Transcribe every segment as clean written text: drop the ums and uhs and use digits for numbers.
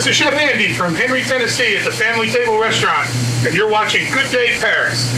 This is Chef Andy from Henry, Tennessee at the Family Table Restaurant, and you're watching Good Day Paris.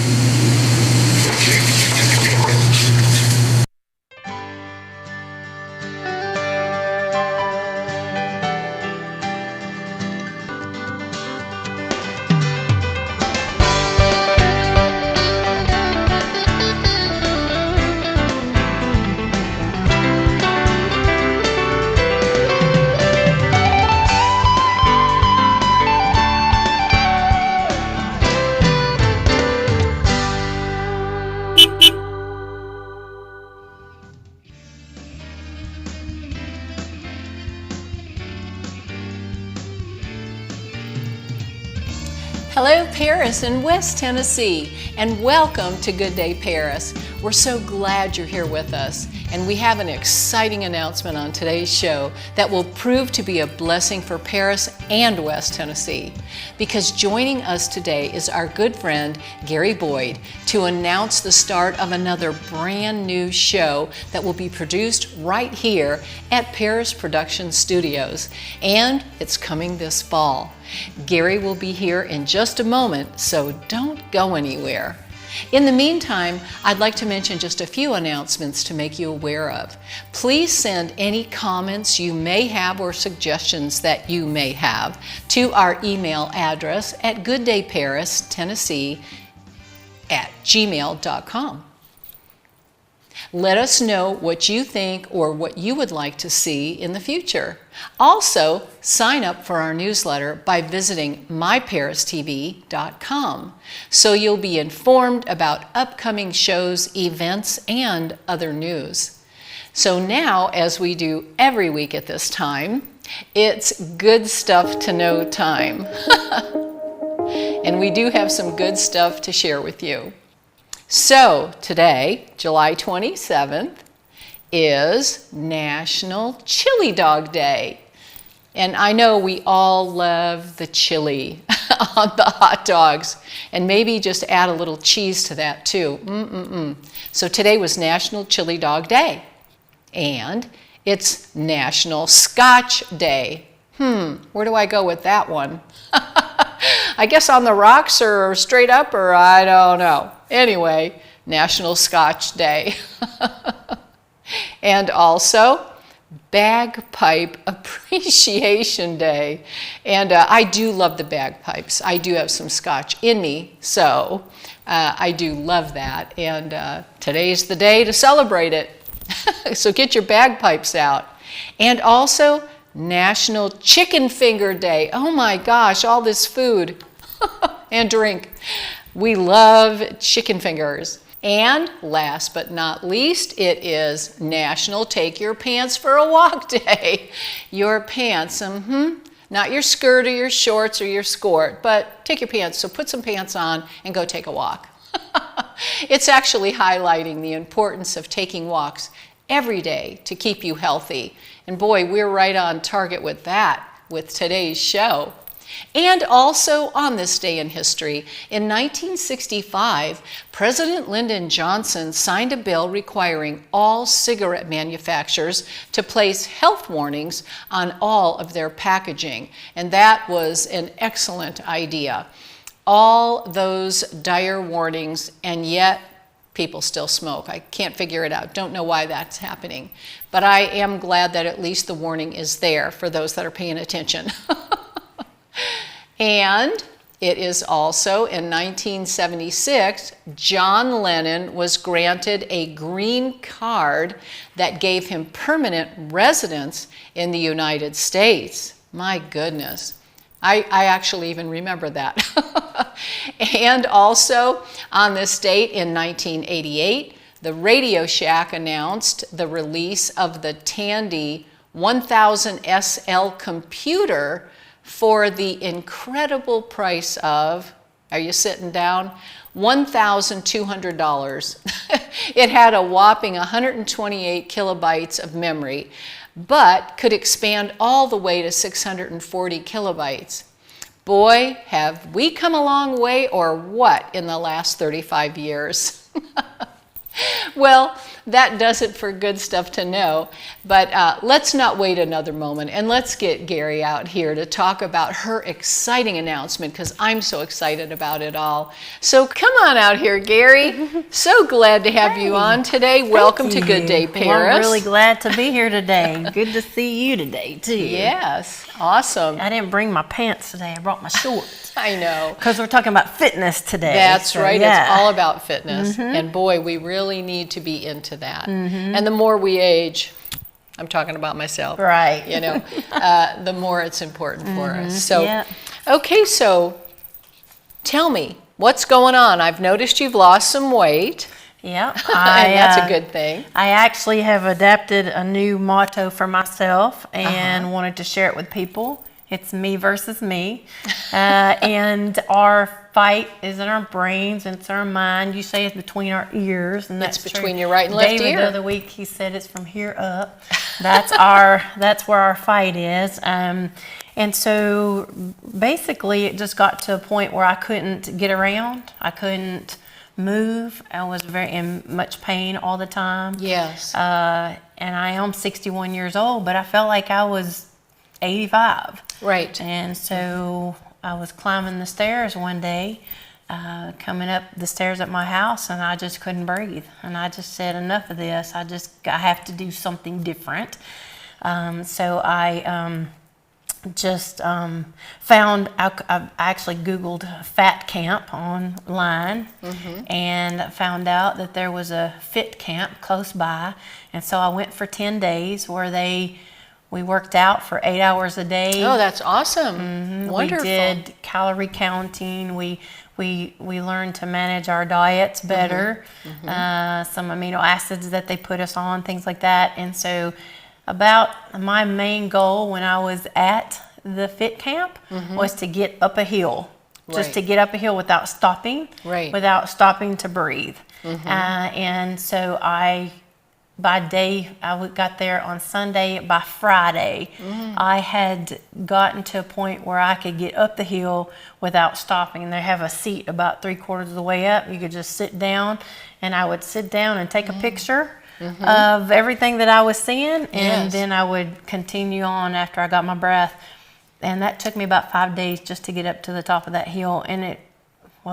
Hello Paris and West Tennessee, and welcome to Good Day Paris. We're so glad you're here with us, and we have an exciting announcement on today's show that will prove to be a blessing for Paris and West Tennessee. Because joining us today is our good friend Geri Boyd to announce the start of another brand new show that will be produced right here at Paris Production Studios, and it's coming this fall. Geri will be here in just a moment, so don't go anywhere. In the meantime, I'd like to mention just a few announcements to make you aware of. Please send any comments you may have or suggestions that you may have to our email address at gooddayparistennessee@gmail.com. Let us know what you think or what you would like to see in the future. Also, sign up for our newsletter by visiting myparistv.com so you'll be informed about upcoming shows, events, and other news. So now, as we do every week at this time, it's good stuff to know time. And we do have some good stuff to share with you. So today, July 27th, is National Chili Dog Day. And I know we all love the chili on the hot dogs, and maybe just add a little cheese to that too. So today was National Chili Dog Day, and it's National Scotch Day. Where do I go with that one? I guess on the rocks or straight up, or I don't know. Anyway, National Scotch Day. And also Bagpipe Appreciation Day. And I do love the bagpipes. I do have some Scotch in me, so I do love that. And today's the day to celebrate it. So get your bagpipes out. And also National Chicken Finger Day. Oh my gosh, all this food and drink. We love chicken fingers. And last but not least, it is National Take Your Pants for a Walk Day. Your pants, not your skirt or your shorts or your skirt, but take your pants. So put some pants on and go take a walk. It's actually highlighting the importance of taking walks every day to keep you healthy. And boy, we're right on target with that with today's show. And also on this day in history, in 1965, President Lyndon Johnson signed a bill requiring all cigarette manufacturers to place health warnings on all of their packaging. And that was an excellent idea. All those dire warnings, and yet people still smoke. I can't figure it out. Don't know why that's happening. But I am glad that at least the warning is there for those that are paying attention. And it is also in 1976, John Lennon was granted a green card that gave him permanent residence in the United States. My goodness. I actually even remember that. And also on this date in 1988, the Radio Shack announced the release of the Tandy 1000 SL computer for the incredible price of, are you sitting down? $1,200. It had a whopping 128 kilobytes of memory, but could expand all the way to 640 kilobytes. Boy, have we come a long way or what in the last 35 years. Well, that does it for good stuff to know. But let's not wait another moment, and let's get Geri out here to talk about her exciting announcement, because I'm so excited about it all. So come on out here, Geri. So glad to have you on today. Welcome to Good Day Paris. Well, I'm really glad to be here today. Good to see you today, too. Yes, awesome. I didn't bring my pants today. I brought my shorts. I know. Because we're talking about fitness today. That's so, right. Yeah. It's all about fitness. And boy, we really need to be into that. And the more we age, I'm talking about myself. Right. You know, the more it's important for us. So, okay, so tell me, what's going on? I've noticed you've lost some weight. Yep. And that's a good thing. I actually have adapted a new motto for myself and wanted to share it with people. It's me versus me. And our fight is in our brains and it's our mind. You say it's between our ears, and that's It's between true. your right and left David, ear. the other week, he said it's from here up. That's where our fight is. And so basically it just got to a point where I couldn't get around. I couldn't move. I was very in much pain all the time. Yes. And I am 61 years old, but I felt like I was 85. Right. And so I was climbing the stairs one day, coming up the stairs at my house, and I just couldn't breathe. And I just said, enough of this. I have to do something different. So I just found, I actually Googled fat camp online and found out that there was a fit camp close by. And so I went for 10 days where we worked out for 8 hours a day. Oh, that's awesome. Wonderful. We did calorie counting. We learned to manage our diets better. Some amino acids that they put us on, things like that. And so about my main goal when I was at the fit camp was to get up a hill. Just to get up a hill without stopping. Without stopping to breathe. And so I got there on Sunday. By Friday, I had gotten to a point where I could get up the hill without stopping. And they have a seat about 3/4 of the way up. You could just sit down, and I would sit down and take a picture of everything that I was seeing, and then I would continue on after I got my breath. And that took me about 5 days just to get up to the top of that hill. And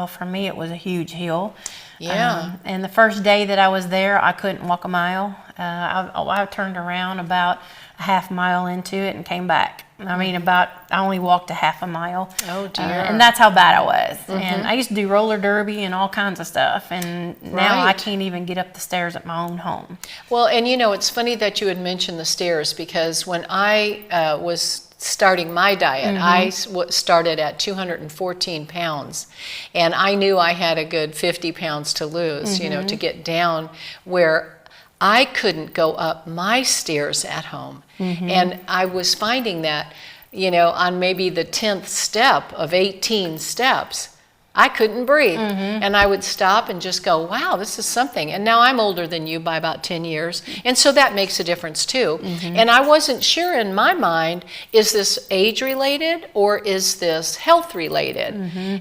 for me, it was a huge hill. And the first day that I was there, I couldn't walk a mile. I turned around about a half mile into it and came back. I only walked a half a mile. Oh, dear. And that's how bad I was. And I used to do roller derby and all kinds of stuff. And now I can't even get up the stairs at my own home. Well, and you know, it's funny that you had mentioned the stairs, because when I was starting my diet, I started at 214 pounds, and I knew I had a good 50 pounds to lose, you know, to get down where I couldn't go up my stairs at home. And I was finding that, you know, on maybe the 10th step of 18 steps, I couldn't breathe. And I would stop and just go, wow, this is something. And now I'm older than you by about 10 years. And so that makes a difference too. And I wasn't sure in my mind, is this age related or is this health related?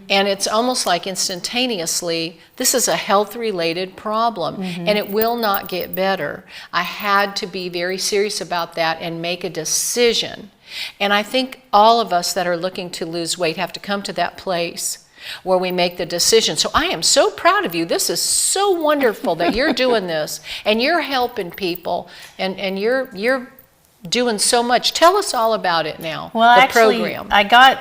And it's almost like instantaneously, this is a health related problem and it will not get better. I had to be very serious about that and make a decision. And I think all of us that are looking to lose weight have to come to that place where we make the decision. So I am so proud of you. This is so wonderful that you're doing this and you're helping people and you're doing so much. Tell us all about it now. Well, the actually, program. I got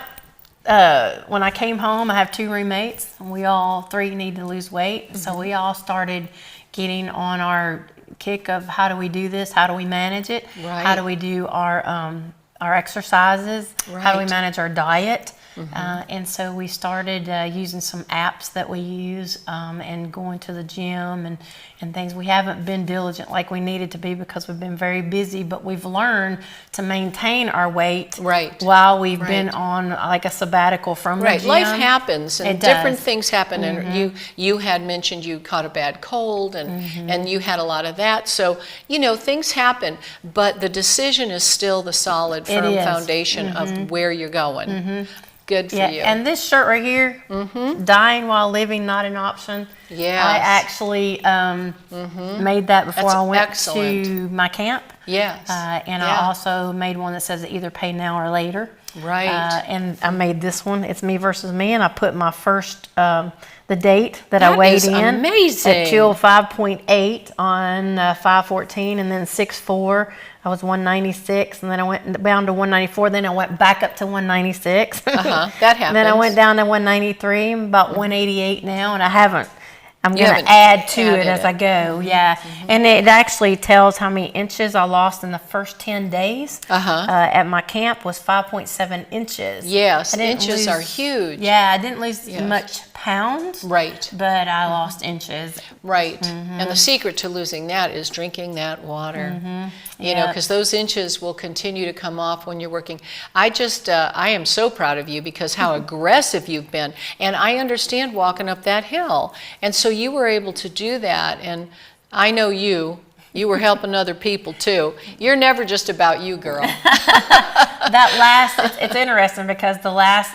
when I came home, I have 2 roommates, and we all 3 need to lose weight. So we all started getting on our kick of how do we do this? How do we manage it? How do we do our exercises? How do we manage our diet? And so we started using some apps that we use and going to the gym and things. We haven't been diligent like we needed to be because we've been very busy, but we've learned to maintain our weight while we've been on like a sabbatical from the gym. Life happens and It different does. things happen. And you had mentioned you caught a bad cold and you had a lot of that. So, you know, things happen, but the decision is still the solid, firm foundation of where you're going. Good for Yeah, you. and this shirt right here, dying while living, not an option. Yes. I actually made that before That's I went excellent. to my camp. Yes. And Yeah. I also made one that says either pay now or later. Right. And I made this one. It's me versus me, and I put my first the date that I That weighed is in amazing. at chill 5.8 on 5:14, and then 6'4". I was 196, and then I went down to 194. Then I went back up to 196. That happens. Then I went down to 193. I'm about 188 now, and I haven't. I'm You going haven't to add to it added as it. I go. Yeah, and it actually tells how many inches I lost in the first 10 days. At my camp was 5.7 inches. Yes, I didn't inches are lose- huge. Yeah, I didn't lose Yes. much pounds. Right. But I lost inches. Right. And the secret to losing that is drinking that water. You know, Yep. because those inches will continue to come off when you're working. I am so proud of you because how aggressive you've been. And I understand walking up that hill. And so you were able to do that. And I know you were helping other people too. You're never just about you, girl. It's interesting because the last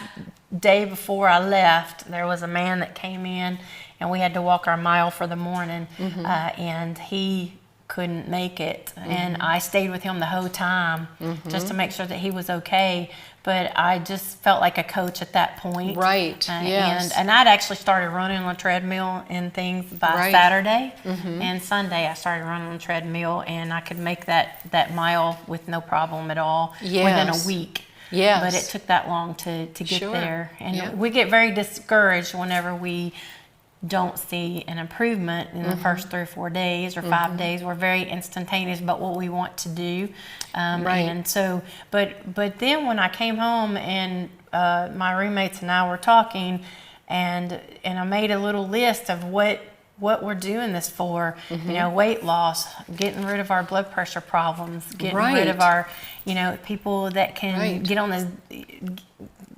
day before I left, there was a man that came in, and we had to walk our mile for the morning, and he couldn't make it, and I stayed with him the whole time just to make sure that he was okay. But I just felt like a coach at that point. Right, yes. And I'd actually started running on a treadmill and things by Right. Saturday, and Sunday I started running on a treadmill, and I could make that mile with no problem at all within a Yes. week. Yes. But it took that long to get Sure. there. And Yeah. we get very discouraged whenever we don't see an improvement in the first 3 or 4 days or 5 days. We're very instantaneous about what we want to do. Right. And so, but then when I came home and my roommates and I were talking, and I made a little list of what we're doing this for, you know, weight loss, getting rid of our blood pressure problems, getting rid of Right. our, you know, people that can Right. get on this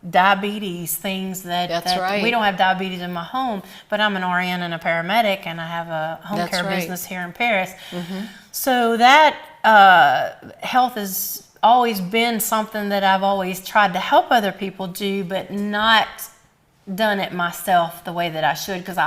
diabetes things That's right. we don't have diabetes in my home, but I'm an RN and a paramedic, and I have a home That's care right. business here in Paris. So that health has always been something that I've always tried to help other people do, but not done it myself the way that I should, because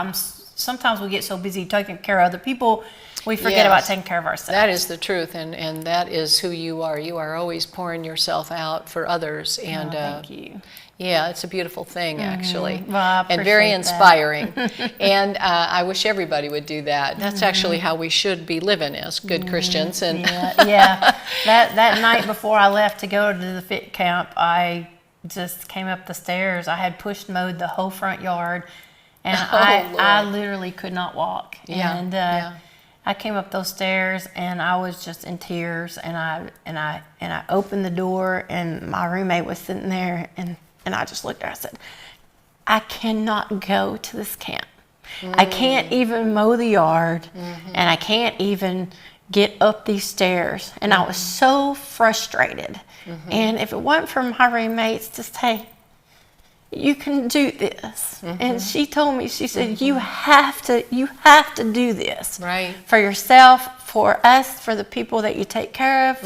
sometimes we get so busy taking care of other people, we forget Yes. about taking care of ourselves. That is the truth, and that is who you are. You are always pouring yourself out for others, and Thank you. yeah, it's a beautiful thing, actually, Well, I and very appreciate that. inspiring. And I wish everybody would do that. That's actually how we should be living as good Christians. And Yeah. That night before I left to go to the fit camp, I just came up the stairs. I had push mowed the whole front yard, and I Lord. literally could not walk. Yeah, And yeah. I came up those stairs, and I was just in tears. And I opened the door, and my roommate was sitting there, and I just looked at her. I said, "I cannot go to this camp. I can't even mow the yard, and I can't even get up these stairs." And I was so frustrated. And if it wasn't for my roommates to say, "You can do this," and she told me, she said, you have to do this, Right. for yourself, for us, for the people that you take care of,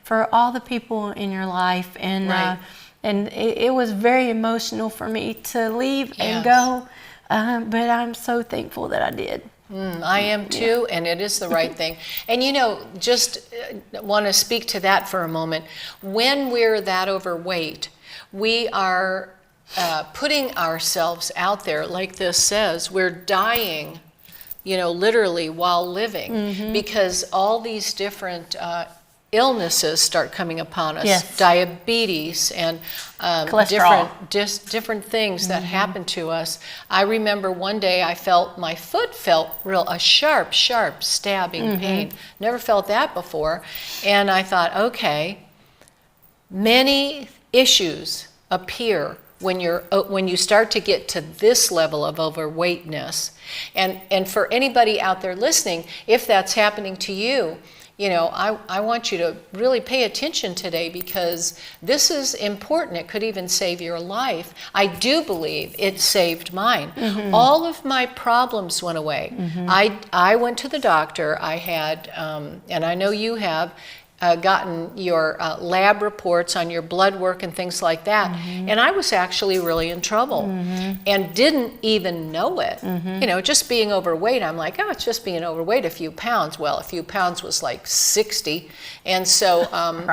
for all the people in your life. And Right. and it was very emotional for me to leave and Yes. go, but I'm so thankful that I did. I am too, and it is the right thing. And you know, just want to speak to that for a moment. When we're that overweight, we are putting ourselves out there, like this says, we're dying, you know, literally while living, because all these different illnesses start coming upon us. Yes. Diabetes and Cholesterol. different things that happen to us. I remember one day my foot felt a sharp stabbing pain. Never felt that before. And I thought, okay, many issues appear when you start to get to this level of overweightness. And for anybody out there listening, if that's happening to you, you know, I want you to really pay attention today, because this is important. It could even save your life. I do believe it saved mine. All of my problems went away. I went to the doctor. I had, and I know you have, gotten your lab reports on your blood work and things like that, and I was actually really in trouble and didn't even know it. You know, just being overweight, I'm like, oh, it's just being overweight a few pounds. Well, a few pounds was like 60, and so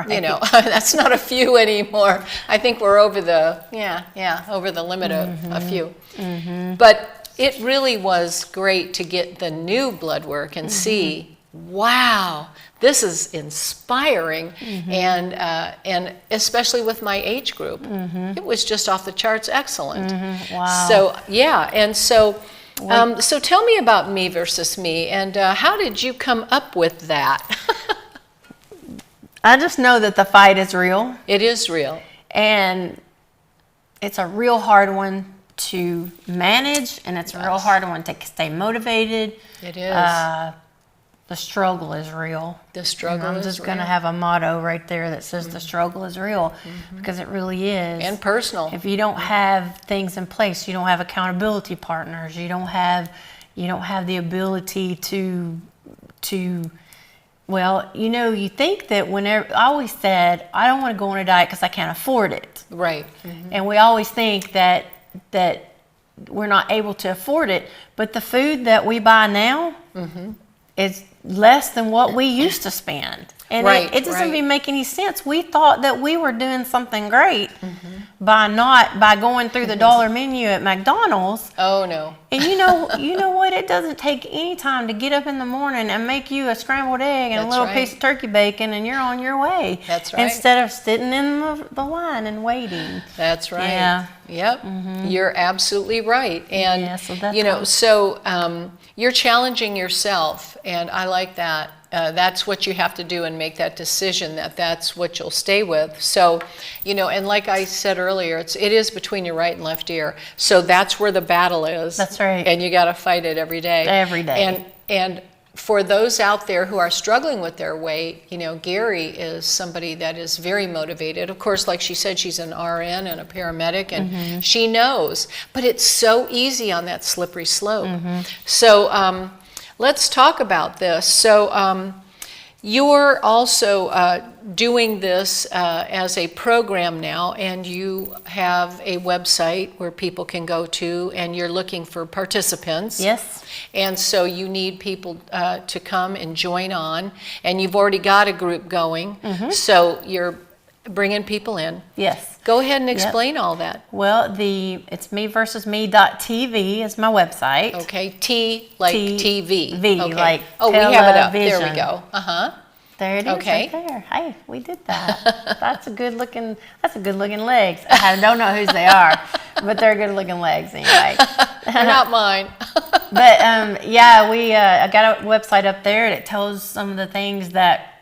you know, that's not a few anymore. I think we're over the over the limit of a few. But it really was great to get the new blood work and see, wow, this is inspiring, and especially with my age group, it was just off the charts excellent. Wow. So yeah, and so so tell me about Me Versus Me, and how did you come up with that? I just know that the fight is real, It is real. and it's a real hard one to manage, and it's a real hard one to stay motivated. It is. The struggle is real. The struggle I'm is just going to real. have a motto right there that says the struggle is real, because it really is. And personal. If you don't have things in place, you don't have accountability partners, you don't have the ability to well, you know, you think that whenever, I always said, I don't want to go on a diet because I can't afford it. Right. And we always think that we're not able to afford it, but the food that we buy now is less than what we used to spend. And Right, it doesn't right. even make any sense. We thought that we were doing something great by going through the dollar menu at McDonald's. Oh no. And you know what? It doesn't take any time to get up in the morning and make you a scrambled egg and a That's little right. piece of turkey bacon, and you're on your way. That's right. Instead of sitting in the line and waiting. That's right. Yeah. Yep. You're absolutely right. And Yeah, so that's you know, how- so you're challenging yourself, and I like that. That's what you have to do, and make that decision that that's what you'll stay with. So, you know, and like I said earlier, it is between your right and left ear. So that's where the battle is. That's right. And you got to fight it every day. Every day. And for those out there who are struggling with their weight, you know, Geri is somebody that is very motivated. Of course, like she said, she's an RN and a paramedic, and she knows. But it's so easy on that slippery slope. So let's talk about this. So you're also doing this as a program now, and you have a website where people can go to, and you're looking for participants. Yes. And so you need people to come and join on, and you've already got a group going, so you're bringing people in. Yes. Go ahead and explain all that. Well, it's meversusme.tv is my website. Okay, T like TV. V Okay. like oh, we have it up. There we television. go. Uh-huh. There it is, Okay. right there. Hey, we did that. That's a good looking legs. I don't know whose they are, but they're good looking legs anyway. They're not mine. But yeah, I got a website up there, and it tells some of the things that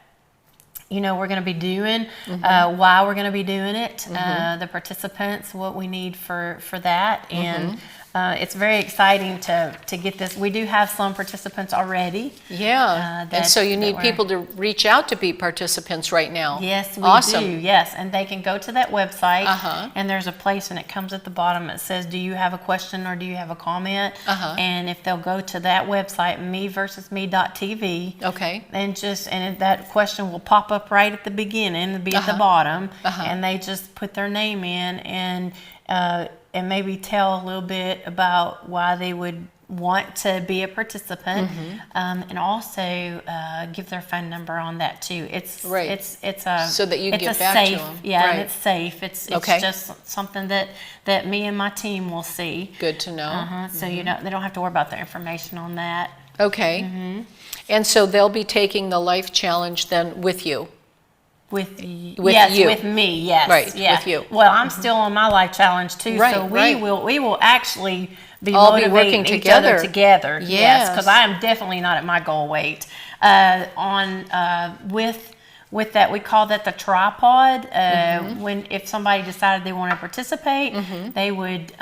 we're going to be doing, why we're going to be doing it, the participants, what we need for that, and it's very exciting to get this. We do have some participants already. Yeah, and so you need people to reach out to be participants right now. Yes, we Awesome. do. Yes, and they can go to that website, Uh-huh. and there's a place, and it comes at the bottom. It says, "Do you have a question or do you have a comment?" And if they'll go to that website, meversusme.tv, Okay. and that question will pop up right at the beginning, be at the bottom, and they just put their name in and maybe tell a little bit about why they would want to be a participant, and also give their phone number on that too. It's Right. It's a So that you can it's get a back safe, to them. yeah, Right. and it's safe. It's Okay. just something that me and my team will see. Good to know. So they don't have to worry about their information on that. Okay. And so they'll be taking the life challenge then with you. With you. with me, yes, Right, yeah. with you. Well, I'm still on my life challenge too, Right, so right. we will actually be All be motivating working each other together. together. Yes, because Yes. I am definitely not at my goal weight. With that, we call that the tripod. If somebody decided they want to participate, they would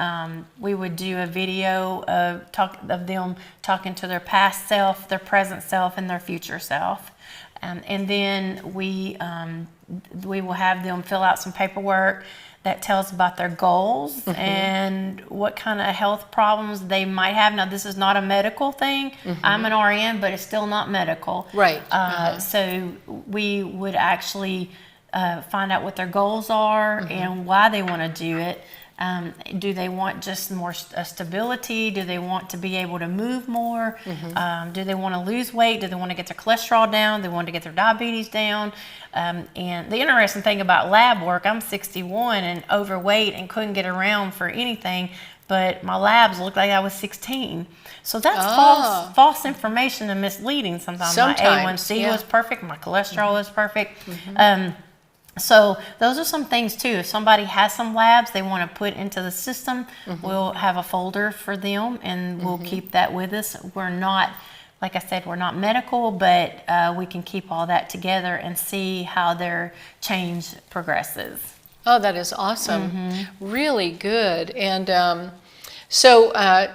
we would do a video of them talking to their past self, their present self, and their future self. And then we will have them fill out some paperwork that tells about their goals and what kind of health problems they might have. Now, this is not a medical thing. I'm an RN, but it's still not medical. Right. So we would actually find out what their goals are and why they want to do it. Do they want just more stability? Do they want to be able to move more? Do they want to lose weight? Do they want to get their cholesterol down? Do they want to get their diabetes down? And the interesting thing about lab work, I'm 61 and overweight and couldn't get around for anything, but my labs looked like I was 16. So that's false information and misleading sometimes. My A1C was perfect. My cholesterol was perfect. So those are some things too. If somebody has some labs they want to put into the system, we'll have a folder for them and we'll keep that with us. We're not, like I said, we're not medical, but we can keep all that together and see how their change progresses. Oh, that is awesome. Really good. And so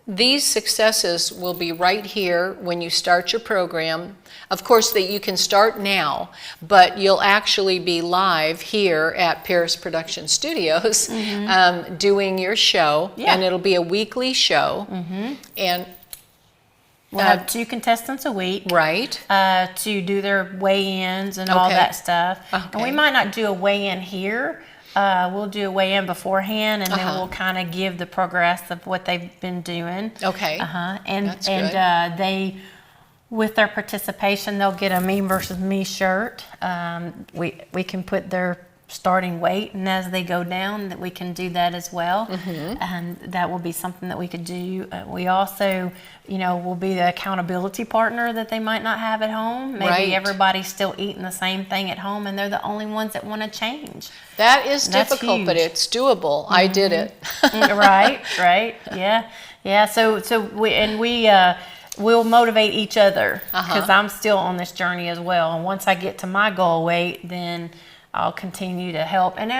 these successes will be right here when you start your program. Of course, that you can start now, but you'll actually be live here at Paris Production Studios doing your show, and it'll be a weekly show. And we'll have 2 contestants a week, right, to do their weigh-ins and all that stuff. And we might not do a weigh-in here. We'll do a weigh-in beforehand, and then we'll kind of give the progress of what they've been doing. Okay. And they, with their participation, they'll get a Me versus Me shirt. We can put their starting weight, and as they go down, that we can do that as well. And that will be something that we could do. We also, will be the accountability partner that they might not have at home. Maybe everybody's still eating the same thing at home, and they're the only ones that want to change. That is difficult, but it's doable. I did it. Right. Yeah. So we'll motivate each other, because I'm still on this journey as well. And once I get to my goal weight, then I'll continue to help. And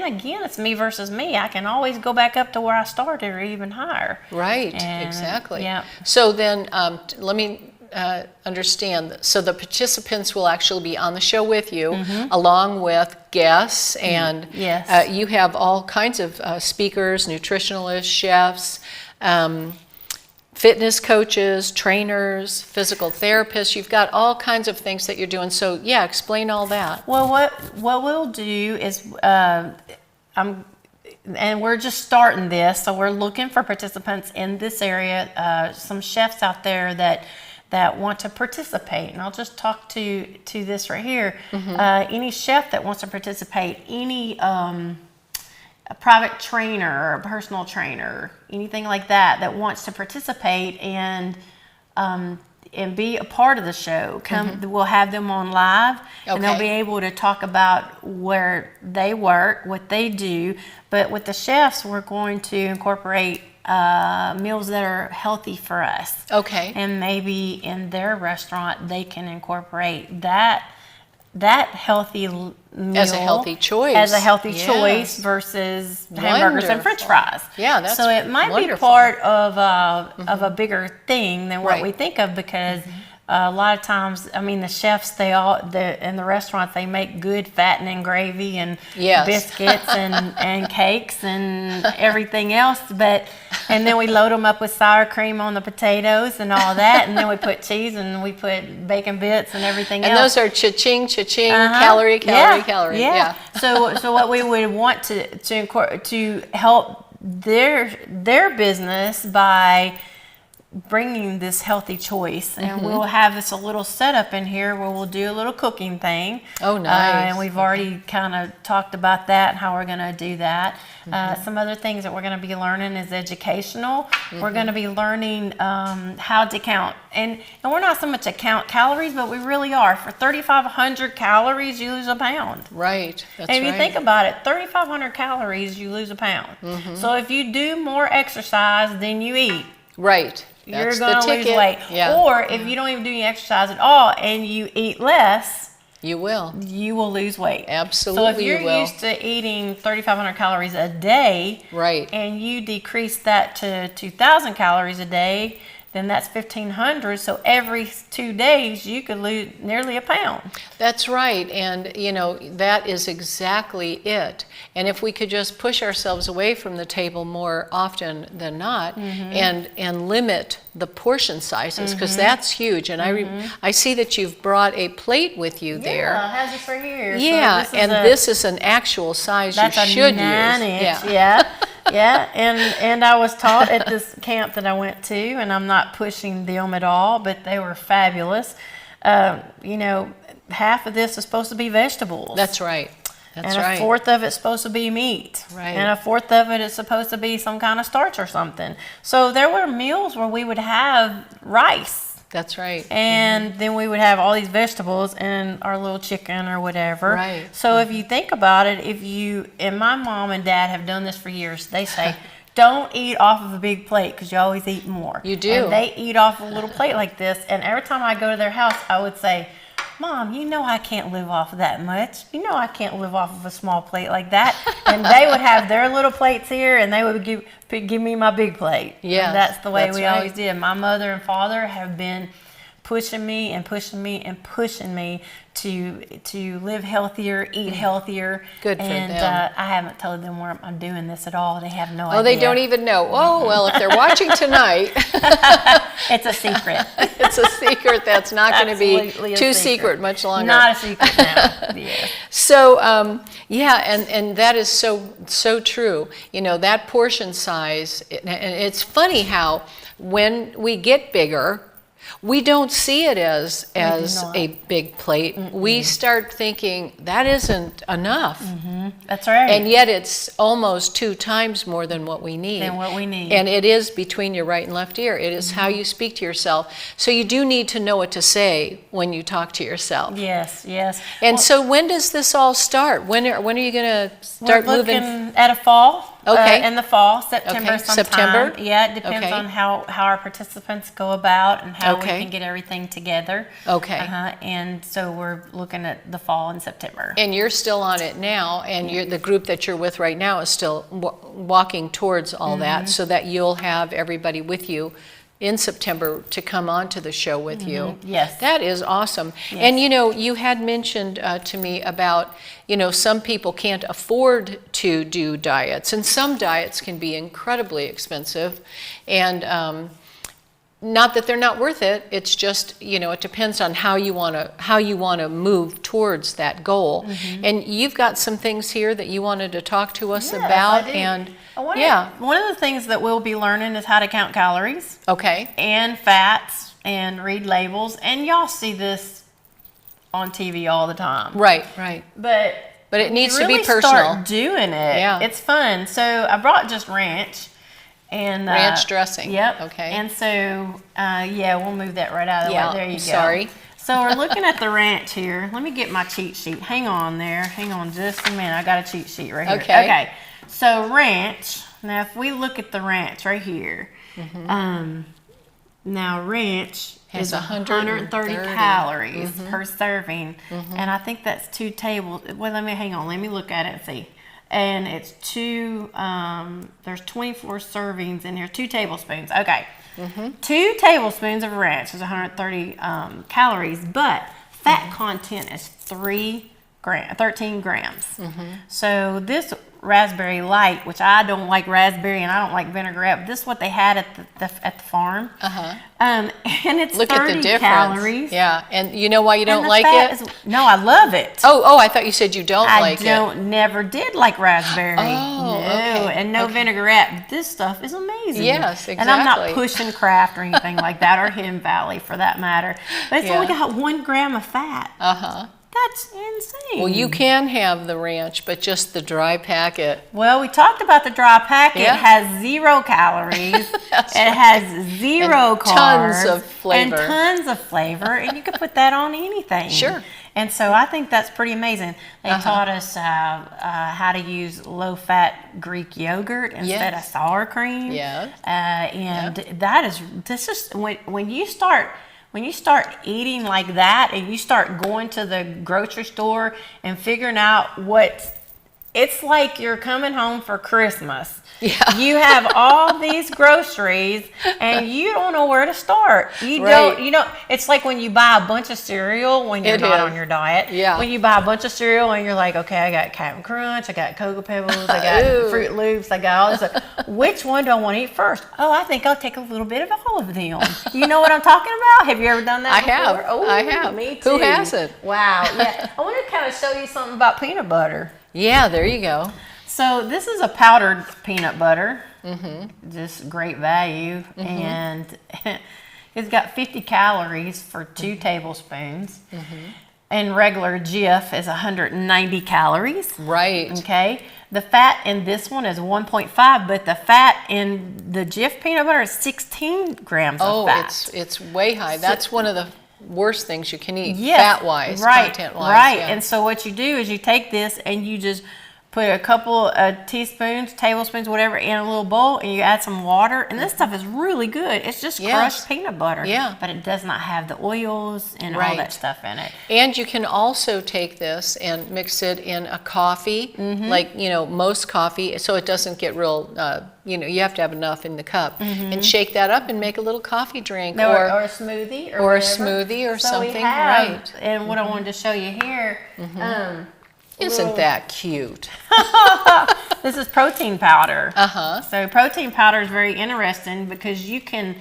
again, it's me versus me. I can always go back up to where I started or even higher. Right, exactly. Yeah. So then let me understand. So the participants will actually be on the show with you, along with guests, and you have all kinds of speakers, nutritionalists, chefs, fitness coaches, trainers, physical therapists. You've got all kinds of things that you're doing. So yeah, explain all that. Well, what we'll do is, and we're just starting this, so we're looking for participants in this area. Some chefs out there that want to participate, and I'll just talk to this right here. Any chef that wants to participate, any a private trainer or a personal trainer, anything like that wants to participate and be a part of the show. We'll have them on live, and they'll be able to talk about where they work, what they do. But with the chefs, we're going to incorporate meals that are healthy for us. And maybe in their restaurant, they can incorporate that healthy meal as a healthy choice versus hamburgers and French fries. That's so it might be part of a bigger thing than what we think of, because a lot of times, I mean, the chefs, in the restaurants, they make good fattening gravy and biscuits and cakes and everything else. And then we load them up with sour cream on the potatoes and all that. And then we put cheese and we put bacon bits and everything else. And those are cha-ching, calorie. Yeah. So what we would want to help their business by bringing this healthy choice, and we'll have this a little setup in here where we'll do a little cooking thing. Oh, nice. And we've already kind of talked about that and how we're going to do that. Some other things that we're going to be learning is educational. We're going to be learning how to count, and we're not so much to count calories, but we really are. For 3,500 calories, you lose a pound. Right. That's and if you think about it, 3,500 calories, you lose a pound. So if you do more exercise than you eat, right, you're going to lose weight. Or if you don't even do any exercise at all and you eat less, you will lose weight. Absolutely. So if you're used to eating 3,500 calories a day, and you decrease that to 2,000 calories a day, then that's 1,500. So every 2 days you could lose nearly a pound. That's right, and that is exactly it. And if we could just push ourselves away from the table more often than not, and limit the portion sizes, because that's huge. And I see that you've brought a plate with you there. Yeah, it has this right here. Yeah, so this is an actual size you should use. That's a 9-inch. Yeah. And I was taught at this camp that I went to, and I'm not pushing them at all, but they were fabulous. Half of this is supposed to be vegetables. That's right. That's and right. a fourth of it's supposed to be meat. Right. And a fourth of it is supposed to be some kind of starch or something. So there were meals where we would have rice. That's right. And then we would have all these vegetables and our little chicken or whatever. Right. So if you think about it, and my mom and dad have done this for years, they say, don't eat off of a big plate because you always eat more. You do. And they eat off a little plate like this. And every time I go to their house, I would say, Mom, I can't live off of that much. I can't live off of a small plate like that. And they would have their little plates here, and they would give me my big plate. Yeah, and that's the way we right. always did. My mother and father have been pushing me and pushing me and pushing me to live healthier, eat healthier. Good for and, them. I haven't told them where I'm doing this at all. They have no idea. Oh, they don't even know. Oh, well, if they're watching tonight. It's a secret. It's a secret that's not going to be Absolutely a too secret much longer. Not a secret now. Yes. So, and that is so true. That portion size, and it's funny how when we get bigger, we don't see it as a big plate. We start thinking that isn't enough. That's right. And yet it's almost 2 times more than what we need. And it is between your right and left ear. It is how you speak to yourself. So you do need to know what to say when you talk to yourself. Yes. And so when does this all start? When are you going to start we're moving? looking at a fall. Okay. In the fall, September sometime. September? Yeah, it depends Okay. on how our participants go about and how we Okay. can get everything together. Okay. And so we're looking at the fall in September. And you're still on it now, and the group that you're with right now is still walking towards all that, so that you'll have everybody with you in September to come on to the show with you. Yes. That is awesome. Yes. And you had mentioned to me about, some people can't afford to do diets, and some diets can be incredibly expensive. And not that they're not worth it. It's just, it depends on how you want to move towards that goal. And you've got some things here that you wanted to talk to us about. I do. And one of the things that we'll be learning is how to count calories okay. and fats and read labels. And y'all see this on TV all the time. Right. But it needs to really be personal. Start doing it. Yeah. It's fun. So I brought just ranch. And ranch dressing. Yep. Okay. And so, we'll move that right out of the way. There you go. Sorry. So we're looking at the ranch here. Let me get my cheat sheet. Hang on there. Hang on just a minute. I got a cheat sheet right here. Okay. So ranch. Now, if we look at the ranch right here, now ranch has is 130 calories per serving, and I think that's 2 tables. Well, let me look at it and see. And it's there's 24 servings in here, 2 tablespoons. Okay. 2 tablespoons of ranch is 130 calories, but fat content is 13 grams. So this raspberry light, which I don't like raspberry and I don't like vinaigrette, but this is what they had at the farm. And it's Look 30 at the difference. calories. Yeah, and you know why you don't And the like fat it? No, I love it. Oh, I thought you said you don't like it. Never did like raspberry. Oh, no, okay. and no vinaigrette. But this stuff is amazing. Yes, And I'm not exactly. pushing Kraft or anything like that, or Hidden Valley for that matter. But it's Yeah. only got 1 gram of fat. That's insane. Well, you can have the ranch, but just the dry packet. Well, we talked about the dry packet. Yeah. It has 0 calories. That's it right. has 0 And carbs. tons of flavor. And tons of flavor. And you can put that on anything. Sure. And so I think that's pretty amazing. They taught us how to use low-fat Greek yogurt instead of sour cream. Yes. And this is when you start eating like that, and you start going to the grocery store and figuring out what's it's like you're coming home for Christmas. Yeah. You have all these groceries and you don't know where to start. It's like when you buy a bunch of cereal when you're not on your diet. Yeah. When you buy a bunch of cereal and you're like, okay, I got Captain Crunch, I got Cocoa Pebbles, I got Fruit Loops, I got all this stuff. Which one do I want to eat first? Oh, I think I'll take a little bit of all of them. You know what I'm talking about? Have you ever done that before? have. Oh, I have. Me too. Who hasn't? Wow. Yeah. I want to kind of show you something about peanut butter. Yeah, there you go. So this is a powdered peanut butter, just great value, and it's got 50 calories for 2 tablespoons, and regular Jif is 190 calories. Right. Okay, the fat in this one is 1.5, but the fat in the Jif peanut butter is 16 grams of fat. It's way high. That's one of the worst things you can eat, Yes, fat-wise, content-wise. Right, yeah. and so what you do is you take this and you just put a couple of teaspoons, tablespoons, whatever, in a little bowl, and you add some water, and this stuff is really good. It's just crushed peanut butter, Yeah. but it does not have the oils and all Right. that stuff in it. And you can also take this and mix it in a coffee, like, most coffee, so it doesn't get real, you have to have enough in the cup, and shake that up and make a little coffee drink Or a smoothie. or a whatever. smoothie or So something, we have, right. And what I wanted to show you here, Isn't that cute? this is protein powder. Uh-huh. So protein powder is very interesting because you can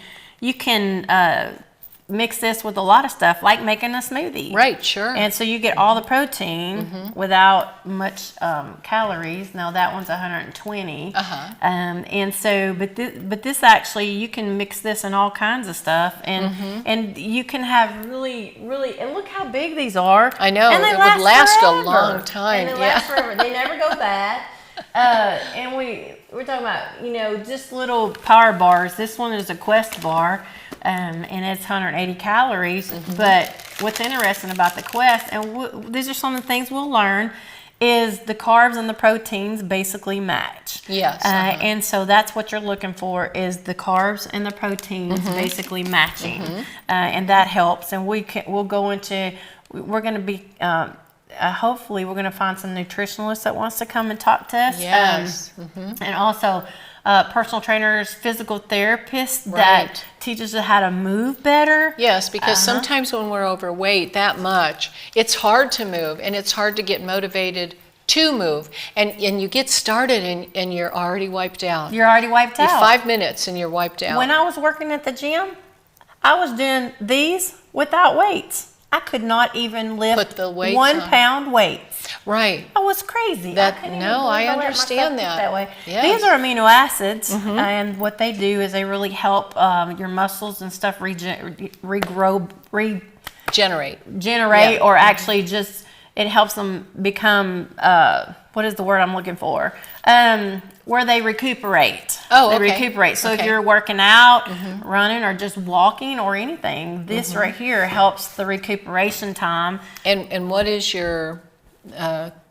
mix this with a lot of stuff, like making a smoothie. Right, sure. And so you get all the protein without much calories. Now that one's 120. And so, but this actually, you can mix this in all kinds of stuff, and you can have really, and look how big these are. I know, and they it would last forever. a long time. And they Yeah. last forever. They never go bad. And we're talking about, just little power bars. This one is a Quest bar. And it's 180 calories. But what's interesting about the Quest, and these are some of the things we'll learn, is the carbs and the proteins basically match. Yes. And so that's what you're looking for, is the carbs and the proteins basically matching. And that helps. And we'll go into, we're going to be, hopefully we're going to find some nutritionalists that wants to come and talk to us. Yes. And also personal trainers, physical therapists Right. that teach us how to move better. Yes, because sometimes when we're overweight that much, it's hard to move, and it's hard to get motivated to move. And you get started and you're already wiped out. You're already wiped out. 5 minutes and you're wiped out. When I was working at the gym, I was doing these without weights. I could not even lift Put the weights 1 on. pound weights. Right. I was crazy. That- I couldn't no, even believe I let understand myself that. get way. Yes. These are amino acids, and what they do is they really help your muscles and stuff regrow, Generate. regenerate, Yeah. or actually just it helps them become what is the word I'm looking for? Where they recuperate. Oh, they okay. recuperate. So if Okay. you're working out, running, or just walking or anything, this right here helps the recuperation time. And what is your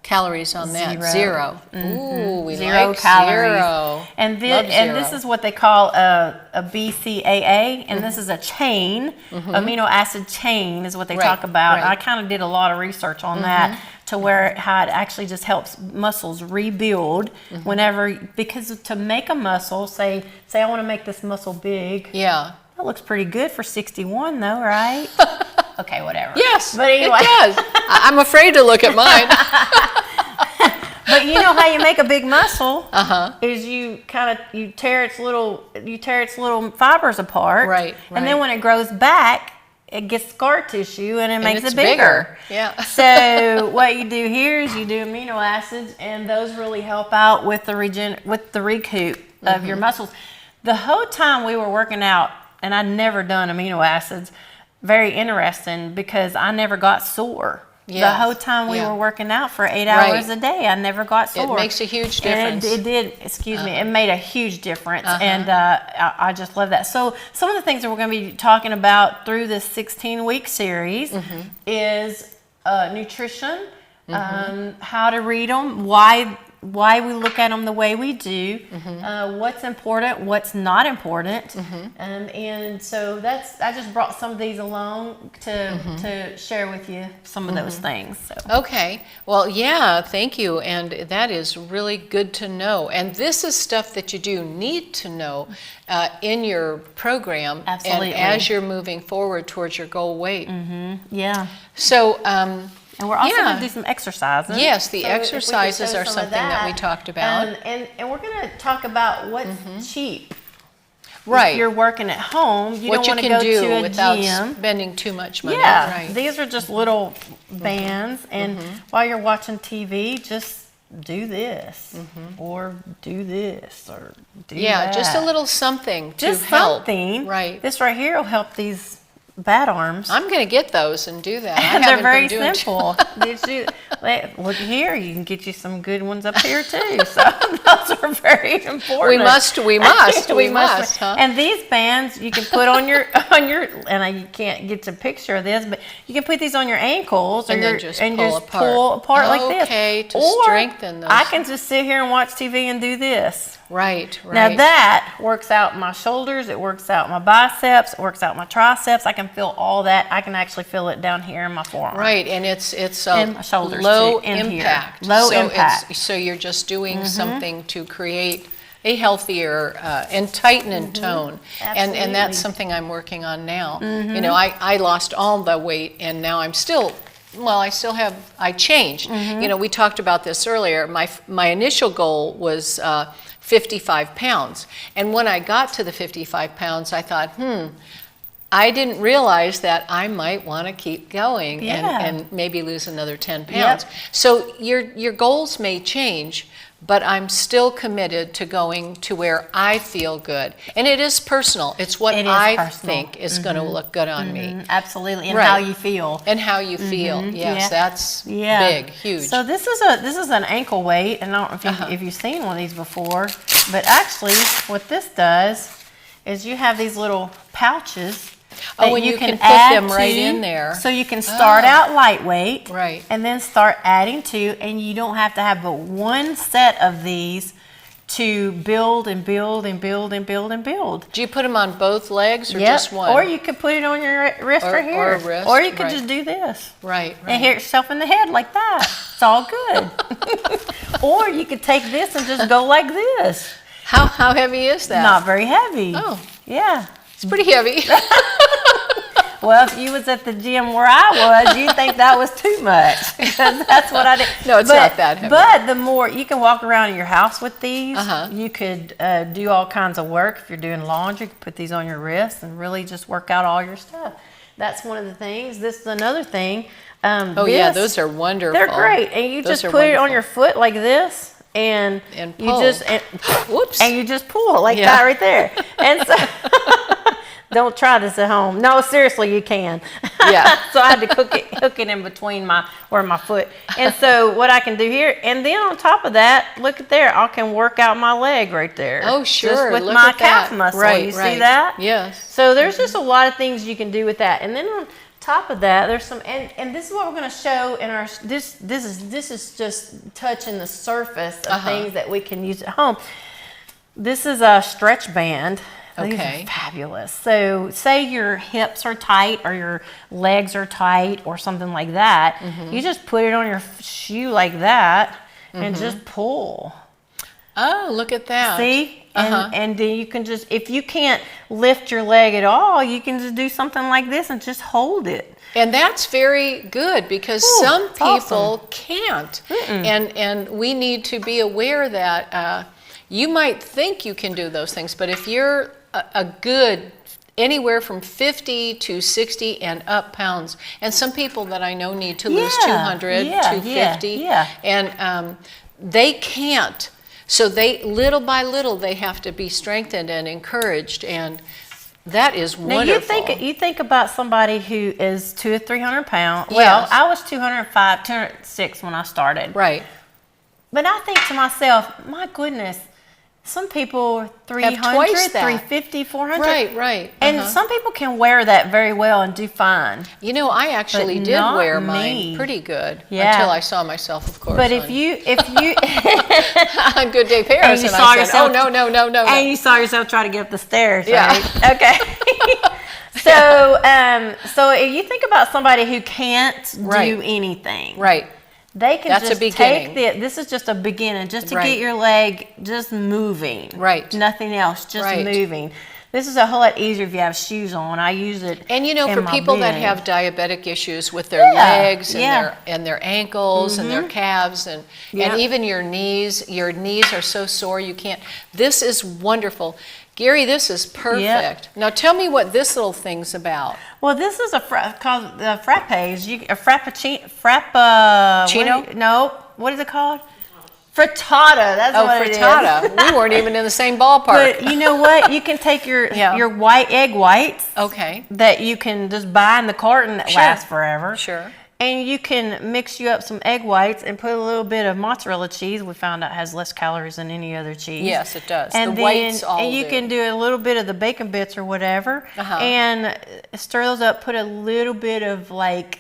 calories on that? Zero. Ooh, we 0 like calories. 0. And Love this zero. is what they call a BCAA, and this is a chain, amino acid chain is what they Right, talk about. right. I kind of did a lot of research on that, to where how it actually just helps muscles rebuild whenever, because to make a muscle, say I want to make this muscle big. Yeah. That looks pretty good for 61 though, right? Okay, whatever. Yes, But anyway. it does. I'm afraid to look at mine. But you know how you make a big muscle is you tear its little fibers apart. Right, And then right. when it grows back, it gets scar tissue and it makes it's it bigger. Yeah. So what you do here is you do amino acids, and those really help out with the recoup of your muscles. The whole time we were working out, and I'd never done amino acids, very interesting because I never got sore. The Yes, whole time we yeah. were working out for 8 Right. hours a day, I never got sore. It makes a huge And difference. it did, it made a huge difference. And I just love that. So some of the things that we're going to be talking about through this 16-week series is nutrition, how to read them, why why we look at them the way we do, what's important, what's not important, and so I just brought some of these along to share with you some of those things. So. Okay. Well, yeah, thank you. And that is really good to know. And this is stuff that you do need to know in your program. Absolutely. And as you're moving forward towards your goal weight. Yeah. So, and we're also going to do some exercises. Yes, the So if we could exercises show are some of something that we talked about. And we're going to talk about what's cheap. Right. If you're working at home, you what don't want to you go can do to a without gym. spending too much money. Yeah, Right. these are just little bands, and while you're watching TV, just do this, or do this, or do that. Just a little something to Just help. something. Right. This right here will help these bad arms. I'm going to get those and do that. I And haven't they're very been doing simple. Look here, you can get you some good ones up here too. So those are very important. We must, huh? And these bands you can put on your and you can't get a picture of this, but you can put these on your ankles And then just pull apart. like this. Okay, to or strengthen those. I can just sit here and watch TV and do this. Right. Now that works out my shoulders, it works out my biceps, it works out my triceps. I can feel all that. I can actually feel it down here in my forearm. Right, and it's And my shoulders low too, in here. impact. Low so impact. So you're just doing something to create a healthier and tighten and tone. And Absolutely. that's something I'm working on now. You know, I lost all the weight and now I'm still, I changed. You know, we talked about this earlier. My initial goal was 55 pounds. And when I got to the 55 pounds, I thought, I didn't realize that I might want to keep going and maybe lose another 10 pounds. Yep. So your goals may change, but I'm still committed to going to where I feel good. And it is personal. It's what I think is going to look good on me. Absolutely, and Right. how you feel. And how you feel. Yes, Yeah. that's big, huge. So this is an ankle weight, and I don't know if you've seen one of these before, but actually what this does is you have these little pouches that and you can put add them right to, in there. So you can start out lightweight, Right. and then start adding to, and you don't have to have but one set of these to build and build and build and build and build. Do you put them on both legs or Yep. just one? Or you could put it on your wrist Or- right here. or wrist, Or you could right. just do this. Right. And hit yourself in the head like that. It's all good. Or you could take this and just go like this. How heavy is that? Not very heavy. Oh. Yeah. It's pretty heavy. Well, if you was at the gym where I was, you'd think that was too much. Because that's what I did. No, it's not that heavy. But the more, you can walk around your house with these. Uh-huh. You could do all kinds of work. If you're doing laundry, you can put these on your wrists and really just work out all your stuff. That's one of the things. This is another thing. Those are wonderful. They're great. And you Those just are put it on wonderful. your foot like this. And you pull. just Whoops. and you just pull it like Yeah. that right there. And so don't try this at home. No, seriously, you can. Yeah. So I had to hook it in between my foot. And so what I can do here, and then on top of that, look at there, I can work out my leg right there. Oh, sure. Just with Look my at calf that. muscle. Right, You see right. that? Yes. So there's just a lot of things you can do with that. And then on top of that, there's some, and this is what we're going to show in our, this is just touching the surface of things that we can use at home. This is a stretch band. These Okay. are fabulous. So say your hips are tight or your legs are tight or something like that. You just put it on your shoe like that and just pull. Oh, look at that. See? And then you can just, if you can't lift your leg at all, you can just do something like this and just hold it. And that's very good because some it's people can't. And we need to be aware that you might think you can do those things, but if you're a good anywhere from 50 to 60 and up pounds, and some people that I know need to lose 200, 250, and they can't. So they, little by little, they have to be strengthened and encouraged, and that is wonderful. Now you think about somebody who is 200 or 300 pounds. Well, Yes. I was 205, 206 when I started. Right. But I think to myself, my goodness, Some people Have 300, twice that. 350, 400. Right. And some people can wear that very well and do fine. You know, I actually But did not wear me. mine pretty good Yeah. until I saw myself, of course. But on, if you on Good Day Paris, And you and saw I said, yourself- "Oh no." and you saw yourself try to get up the stairs, Yeah. right? Okay. So if you think about somebody who can't Right. do anything, Right. they can That's a just beginning. take this is just a beginning, just to Right. get your leg just moving. Right. Nothing else, just Right. moving. This is a whole lot easier if you have shoes on. I use it. And you know, in for my people that bed. have diabetic issues with their Yeah, legs and yeah. their ankles and their calves and Yeah. even your knees are so sore you can't. This is wonderful. Gary, this is perfect. Now tell me what this little thing's about. Well, this is called frappes. A frappuccino. What is it called? Frittata. That's Oh, what it is. frittata. We weren't even in the same ballpark. But you know what? You can take your Yeah. your white egg whites Okay. that you can just buy in the carton that Sure. lasts forever. Sure. And you can mix you up some egg whites and put a little bit of mozzarella cheese. We found out has less calories than any other cheese. Yes, it does. And The whites all and you do. can do a little bit of the bacon bits or whatever, and stir those up. Put a little bit of like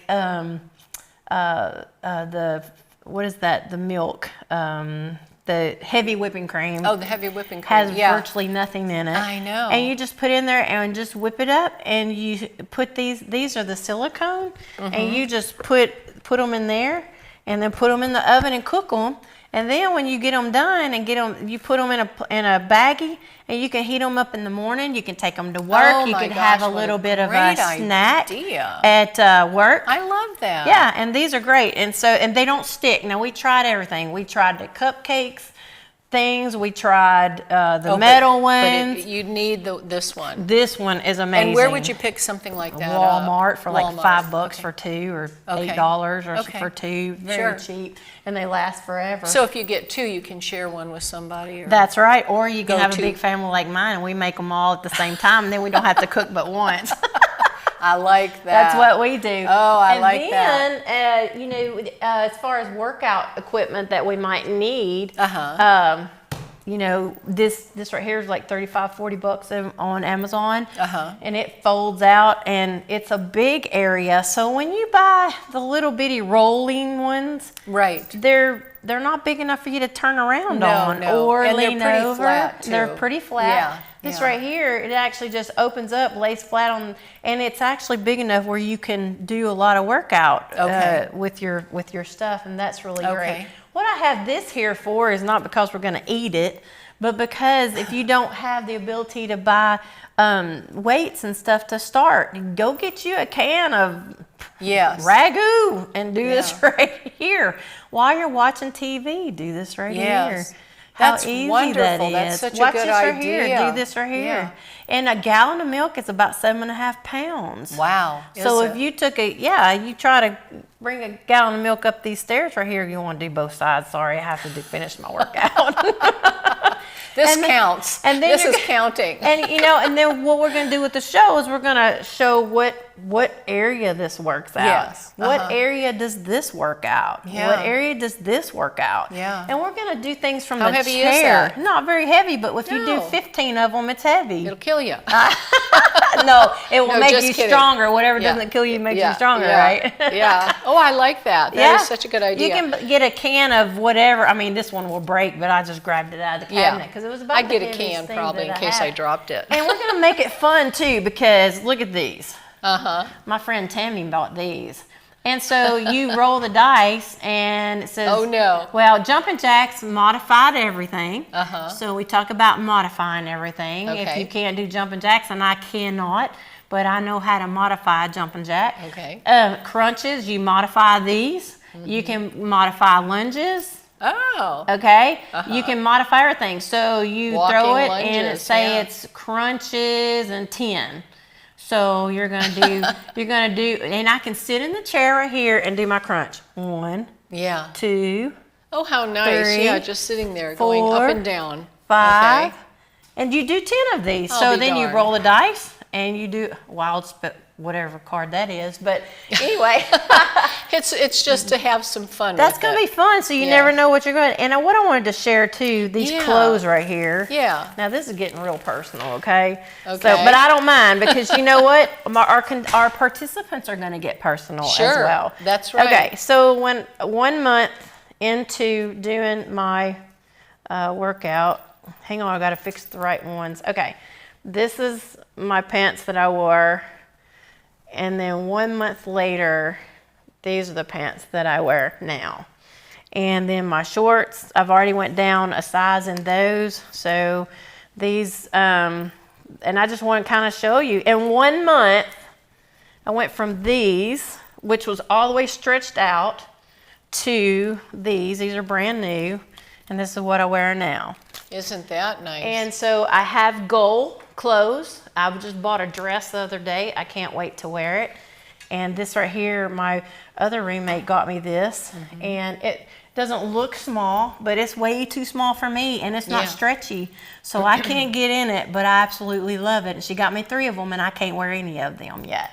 the what is that? The milk, the heavy whipping cream. Oh, the heavy whipping cream. Has yeah. virtually nothing in it. I know. And you just put in there and just whip it up, and you put these are the silicone, and you just put them in there, and then put them in the oven and cook them. And then when you get them done and you put them in a baggie, and you can heat them up in the morning. You can take them to work. Oh you my can have gosh, a what a little bit of a great snack idea. at work. I love that. Yeah, and these are great, and they don't stick. Now we tried everything. We tried the cupcakes things. We tried the metal ones. But you need this one. This one is amazing. And where would you pick something like that? Walmart for like Walmart. $5 Okay. for two, or Okay. $8 or Okay. for two. Very Sure. cheap, and they last forever. So if you get two, you can share one with somebody. Or, That's right. Or you can Go have to- a big family like mine, and we make them all at the same time, and then we don't have to cook but once. I like that. That's what we do. Oh, I and like then, that. As far as workout equipment that we might need, this right here is like $35-$40 on Amazon, and it folds out, and it's a big area. So when you buy the little bitty rolling ones, Right. they're not big enough for you to turn around No, on no. or And they're lean pretty over. flat, They're too. pretty flat. Yeah, This yeah. right here, it actually just opens up, lays flat on, and it's actually big enough where you can do a lot of workout Okay. with your stuff, and that's really Okay. great. What I have this here for is not because we're going to eat it, but because if you don't have the ability to buy weights and stuff to start, go get you a can of Yes. ragu and do this Yeah. right here while you're watching TV. Do this right Yes. here. How That's easy wonderful. that That's is. such a Watch good this right here. idea. Do this right here. Yeah. And a gallon of milk is about 7.5 pounds. Wow. So Is if it? you you try to bring a gallon of milk up these stairs right here, you want to do both sides. Sorry, I have to finish my workout. This and then- counts. and then this you're is counting. And then what we're going to do with the show is we're going to show what area this works out. Yes. What area does this work out? Yeah. What area does this work out? Yeah. And we're going to do things from How the heavy is chair. that? Not very heavy, but if you do No. 15 of them, it's heavy. It'll kill you. No, it will No, make just you kidding. stronger. Whatever Yeah. doesn't kill you makes Yeah, you stronger, yeah, right? Yeah. Oh, I like that. That is such a good idea. You can get a can of whatever. I mean, this one will break, but I just grabbed it out of the cabinet because it was about I'd the get a heaviest can thing probably in that case I have. dropped it. And we're going to make it fun too, because look at these. Uh-huh. My friend Tammy bought these. And so you roll the dice, and it says, Oh, no. Well, Jumpin' Jacks modified everything. Uh-huh. So we talk about modifying everything. If Okay. you can't do Jumpin' Jacks, and I cannot, but I know how to modify a Jumpin' Jack. Okay. Crunches, you modify these. You can modify lunges. Oh. Okay, you can modify everything. So you throw Walking it and lunges, say yeah. it's crunches and 10. So you're gonna do, and I can sit in the chair right here and do my crunch. 1, Yeah. 2, Oh, how nice. 3, Yeah, just sitting there going 4, up and down. 5, Okay. and you do 10 of these. I'll so be then you darned. roll the dice and you do whatever card that is. But anyway, It's just to have some fun. that's with going to it. be fun. So you Yeah. never know what you're going to. And what I wanted to share too, these Yeah. clothes right here. Yeah. Now this is getting real personal, okay? So, Okay. but I don't mind because you know what? Our participants are going to get personal as Sure. well. That's right. Okay. So when 1 month into doing my workout, hang on, I got to fix the right ones. Okay. This is my pants that I wore. And then 1 month later, these are the pants that I wear now. And then my shorts, I've already went down a size in those. So these, and I just want to kind of show you. In 1 month, I went from these, which was all the way stretched out, to these. These are brand new. And this is what I wear now. Isn't that nice? And so I have goal clothes. I just bought a dress the other day. I can't wait to wear it. And this right here, my other roommate got me this. And it doesn't look small, but it's way too small for me. And it's not Yeah. stretchy. So I can't get in it, but I absolutely love it. And she got me 3 of them, and I can't wear any of them yet.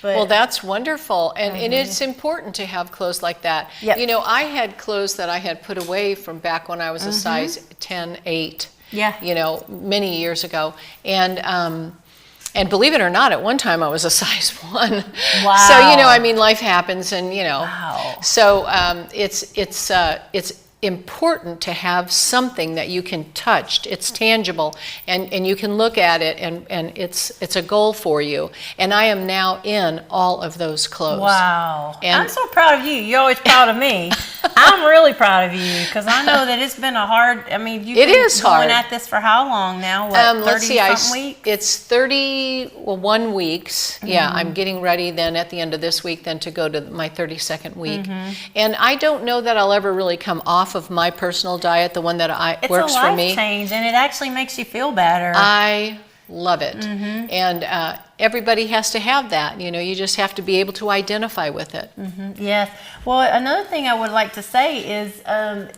But Well, that's wonderful. And it's important to have clothes like that. Yep. You know, I had clothes that I had put away from back when I was a size 10, 8. Yeah. You know, many years ago. And believe it or not, at one time I was a size 1. Wow. So, you know, I mean, life happens and, you know. Wow. So it's important to have something that you can touch. It's tangible, and you can look at it, and it's a goal for you. And I am now in all of those clothes. Wow. And- I'm so proud of you. You're always proud of me. I'm really proud of you because I know that it's been a hard, I mean, you've It been is going hard. at this for how long now? What, 30 Let's see, something weeks? it's 31 weeks. Yeah, I'm getting ready then at the end of this week then to go to my 32nd week. And I don't know that I'll ever really come off of my personal diet, the one that It's works a life for me. change, and it actually makes you feel better. I love it. And everybody has to have that. You know, you just have to be able to identify with it. Yes. Well, another thing I would like to say is,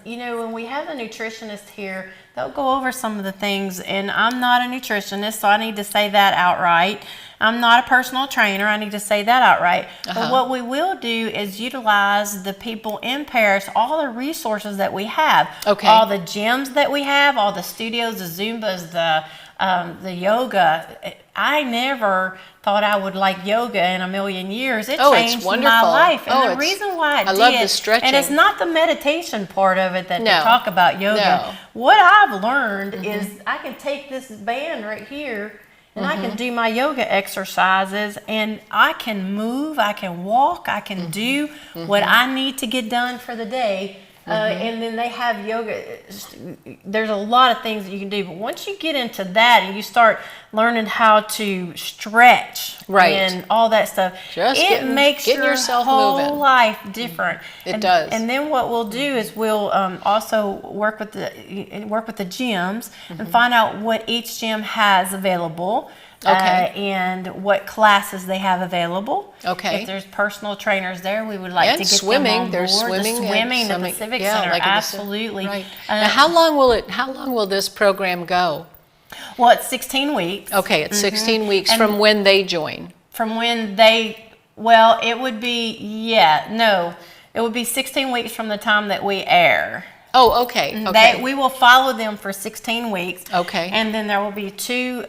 you know, when we have a nutritionist here, they'll go over some of the things, and I'm not a nutritionist, so I need to say that outright. I'm not a personal trainer. I need to say that outright. But what we will do is utilize the people in Paris, all the resources that we have, Okay. all the gyms that we have, all the studios, the Zumbas, the yoga. I never thought I would like yoga in a million years. It Oh, it's changed my wonderful. life. And Oh, the it's- reason why it I did, love the stretching. and it's not the meditation part of it that No. they talk about yoga. No. What I've learned is I can take this band right here and I can do my yoga exercises, and I can move, I can walk, I can do what I need to get done for the day. And then they have yoga. There's a lot of things that you can do, but once you get into that and you start learning how to stretch Right. and all that stuff, Just it makes getting your yourself whole moving. life different. It does. And then what we'll do is we'll also work with the gyms and find out what each gym has available. Okay. And what classes they have available. Okay. If there's personal trainers there, we would like And to get swimming. them on There's board. swimming. The swimming and at the Civic yeah, Center, like at the absolutely. Right. Now, how long will this program go? Well, it's 16 weeks. Okay, it's 16 weeks And- from when they join. From when they, well, it would be, it would be 16 weeks from the time that we air. Oh, okay. Okay. We will follow them for 16 weeks. Okay. And then there will be 2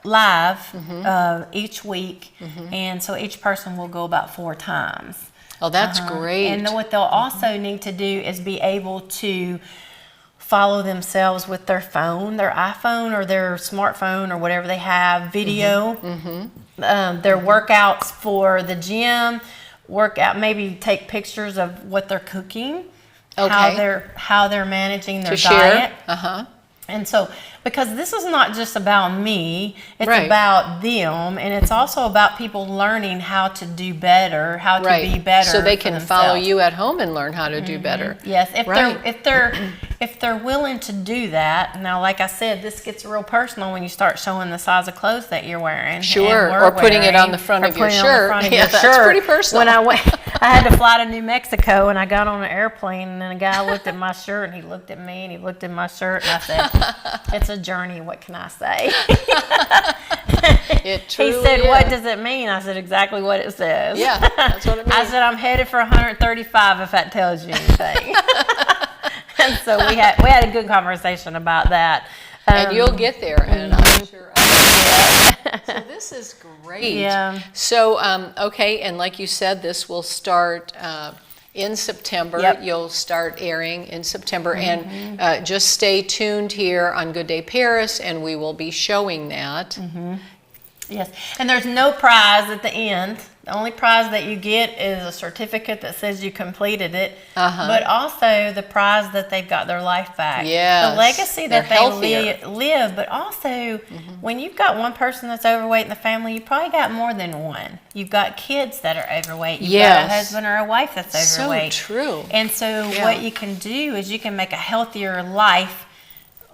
live each week. And so each person will go about 4 times. Oh, that's great. And then what they'll also need to do is be able to follow themselves with their phone, their iPhone or their smartphone or whatever they have, video, their workouts for the gym, maybe take pictures of what they're cooking. Okay. How they're managing their to share. diet. And so, because this is not just about me, it's Right. about them, and it's also about people learning how to do better, how to be better. So they for can follow themselves. you at home and learn how to do better. Yes, Right. if they're willing to do that. Now, like I said, this gets real personal when you start showing the size of clothes that you're wearing. Sure, and we're or putting it on wearing, the front or of your putting it on the shirt. front of Yeah, your that's shirt. pretty personal. When I went, I had to fly to New Mexico, and I got on an airplane, and then a guy looked at my shirt, and he looked at me, and he looked at my shirt, and I said, "It's a journey. What can I say?" It truly He said, is. "What does it mean?" I said, "Exactly what it says." Yeah, that's what it means. I said, "I'm headed for 135 if that tells you anything." And so we had a good conversation about that. And you'll get there, and I'm sure. So this is great. Yeah. So, okay, and like you said, this will start in September. Yep. You'll start airing in September, and just stay tuned here on Good Day Paris, and we will be showing that. Yes, and there's no prize at the end. The only prize that you get is a certificate that says you completed it, but also the prize that they've got their life back. Yes, the legacy that they're they live, but also when you've got one person that's overweight in the family, you probably got more than one. You've got kids that are overweight. You've got a husband or a wife that's overweight. So true. And so what you can do is you can make a healthier life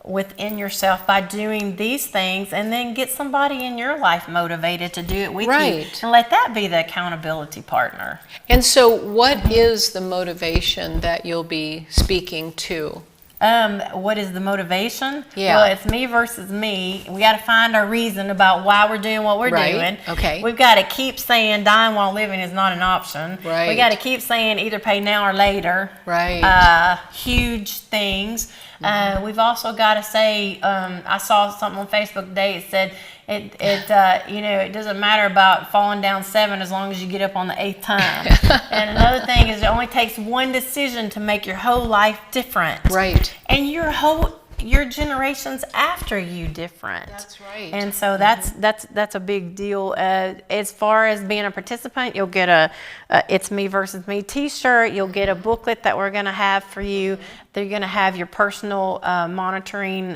within yourself by doing these things, and then get somebody in your life motivated to do it with you, and let that be the accountability partner. And so what is the motivation that you'll be speaking to? What is the motivation? Yeah. Well, it's me versus me. We got to find our reason about why we're doing what we're doing. Okay. We've got to keep saying dying while living is not an option. Right. We got to keep saying either pay now or later. Right. Huge things. We've also got to say, I saw something on Facebook today. It said it doesn't matter about falling down 7 as long as you get up on the 8th time. And another thing is it only takes one decision to make your whole life different. Right. And your generations after you different. That's right. And so that's a big deal. As far as being a participant, you'll get a It's Me versus Me t-shirt. You'll get a booklet that we're going to have for you. They're going to have your personal monitoring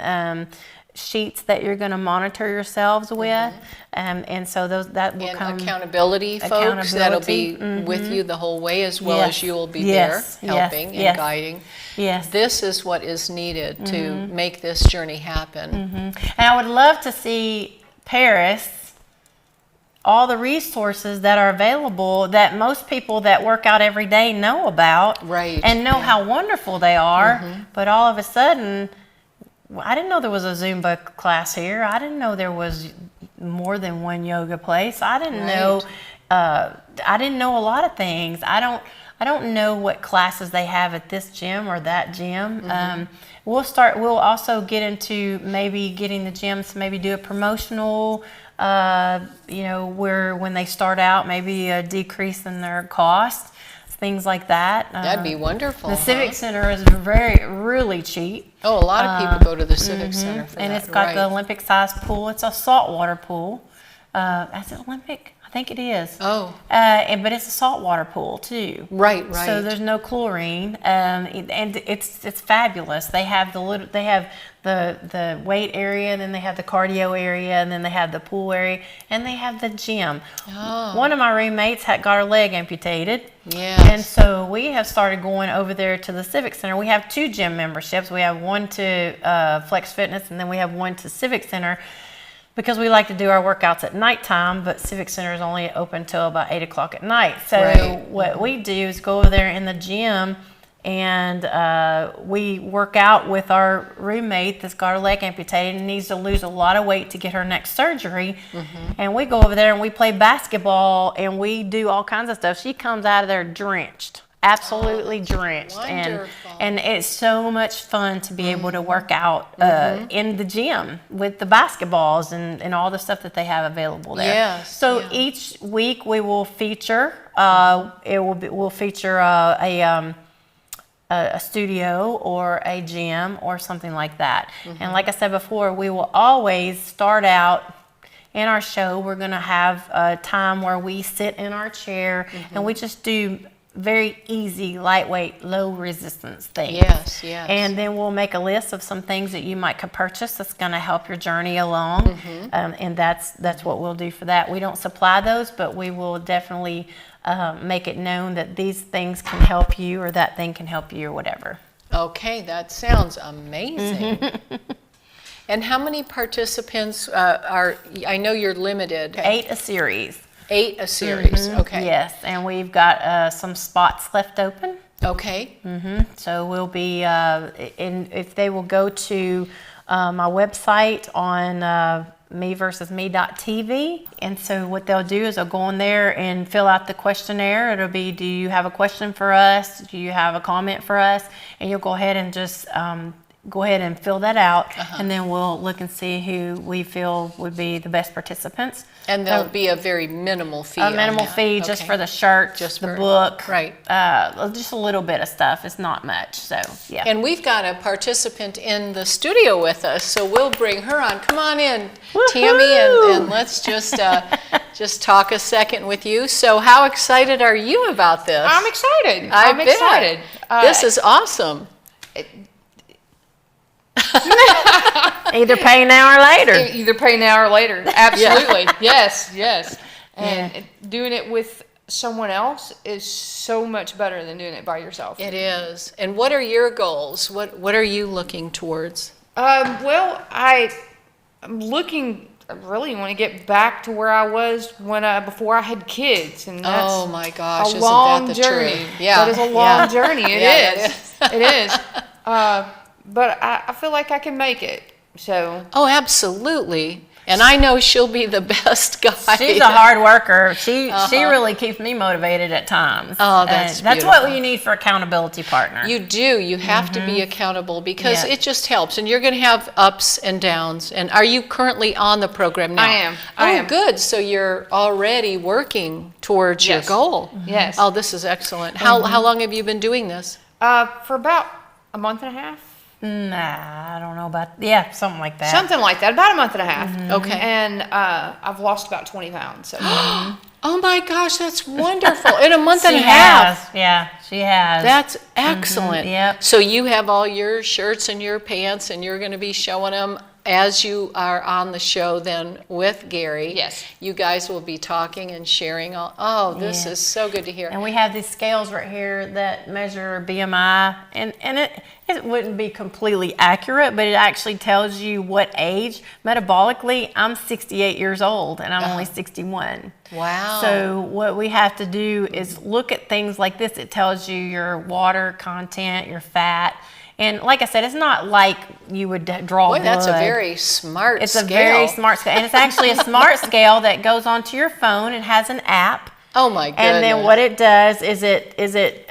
sheets that you're going to monitor yourselves with, and so that will come accountability folks that'll be with you the whole way, as well as you will be there helping and guiding. Yes, this is what is needed to make this journey happen. And I would love to see Paris, all the resources that are available that most people that work out every day know about, and know how wonderful they are, but all of a sudden, I didn't know there was a Zumba class here. I didn't know there was more than one yoga place. I didn't know. I didn't know a lot of things. I don't know what classes they have at this gym or that gym. We'll also get into maybe getting the gyms to maybe do a promotional. Where when they start out, maybe a decrease in their cost. Things like that. That'd be wonderful. The Civic Center is really cheap. Oh, a lot of people go to the Civic Center for that. And it's got the Olympic-sized pool. It's a saltwater pool. Is it Olympic? I think it is. Oh. But it's a saltwater pool too. Right. So there's no chlorine, and it's fabulous. They have the weight area, and then they have the cardio area, and then they have the pool area, and they have the gym. One of my roommates got her leg amputated. Yes. And so we have started going over there to the Civic Center. We have 2 gym memberships. We have one to Flex Fitness, and then we have one to Civic Center, because we like to do our workouts at nighttime, but Civic Center is only open till about 8 o'clock at night. So what we do is go over there in the gym, and we work out with our roommate that's got her leg amputated and needs to lose a lot of weight to get her next surgery. And we go over there and we play basketball and we do all kinds of stuff. She comes out of there drenched. Absolutely drenched, and it's so much fun to be able to work out in the gym with the basketballs and all the stuff that they have available there. Yes, so each week we will feature we'll feature a studio or a gym or something like that. And like I said before, we will always start out in our show. We're going to have a time where we sit in our chair and we just do very easy, lightweight, low resistance things. Yes. And then we'll make a list of some things that you might could purchase that's going to help your journey along. And that's what we'll do for that. We don't supply those, but we will definitely make it known that these things can help you or that thing can help you or whatever. Okay, that sounds amazing. And how many participants I know you're limited. 8 a series. 8 a series, okay. Yes, and we've got some spots left open. Okay. So we'll be, if they will go to my website on meversusme.tv. And so what they'll do is they'll go on there and fill out the questionnaire. It'll be, do you have a question for us? Do you have a comment for us? And you'll go ahead and just go ahead and fill that out, and then we'll look and see who we feel would be the best participants. And there'll be a very minimal fee. A minimal fee just for the shirt, just the book, right? Just a little bit of stuff. It's not much, so yeah. And we've got a participant in the studio with us, so we'll bring her on. Come on in, Tammy, and let's just talk a second with you. So, how excited are you about this? I'm excited. I'm excited. This is awesome. Either pay now or later. Either pay now or later. Absolutely. Yes. And doing it with someone else is so much better than doing it by yourself. It is. And what are your goals? What are you looking towards? Well, I'm looking. I really want to get back to where I was when before I had kids, and that's oh my gosh, a long isn't that the journey. truth? Yeah, that is a long journey. It is. It It is. But I feel like I can make it. So. Oh, absolutely. And I know she'll be the best guide. She's a hard worker. She really keeps me motivated at times. Oh, that's that's what you need for accountability partner. You do. You have to be accountable because it just helps. And you're going to have ups and downs. And are you currently on the program now? I am. Oh, I am. good. So you're already working towards your goal. Yes. Oh, this is excellent. How long have you been doing this? For about a month and a half. Nah, I don't know about, something like that. Something like that, about a month and a half. Okay. And I've lost about 20 pounds. So. Oh my gosh, that's wonderful. In a month and a She half. has. Yeah, she has. That's excellent. Yep. So you have all your shirts and your pants, and you're going to be showing them as you are on the show then with Gary. Yes. You guys will be talking and sharing all. Oh, this is so good to hear. And we have these scales right here that measure BMI, and it wouldn't be completely accurate, but it actually tells you what age. Metabolically, I'm 68 years old, and I'm only 61. Wow. So what we have to do is look at things like this. It tells you your water content, your fat. And like I said, it's not like you would draw Boy, blood. that's a very smart It's scale. a very smart scale. And it's actually a smart scale that goes onto your phone and has an app. Oh my goodness. And then what it does is it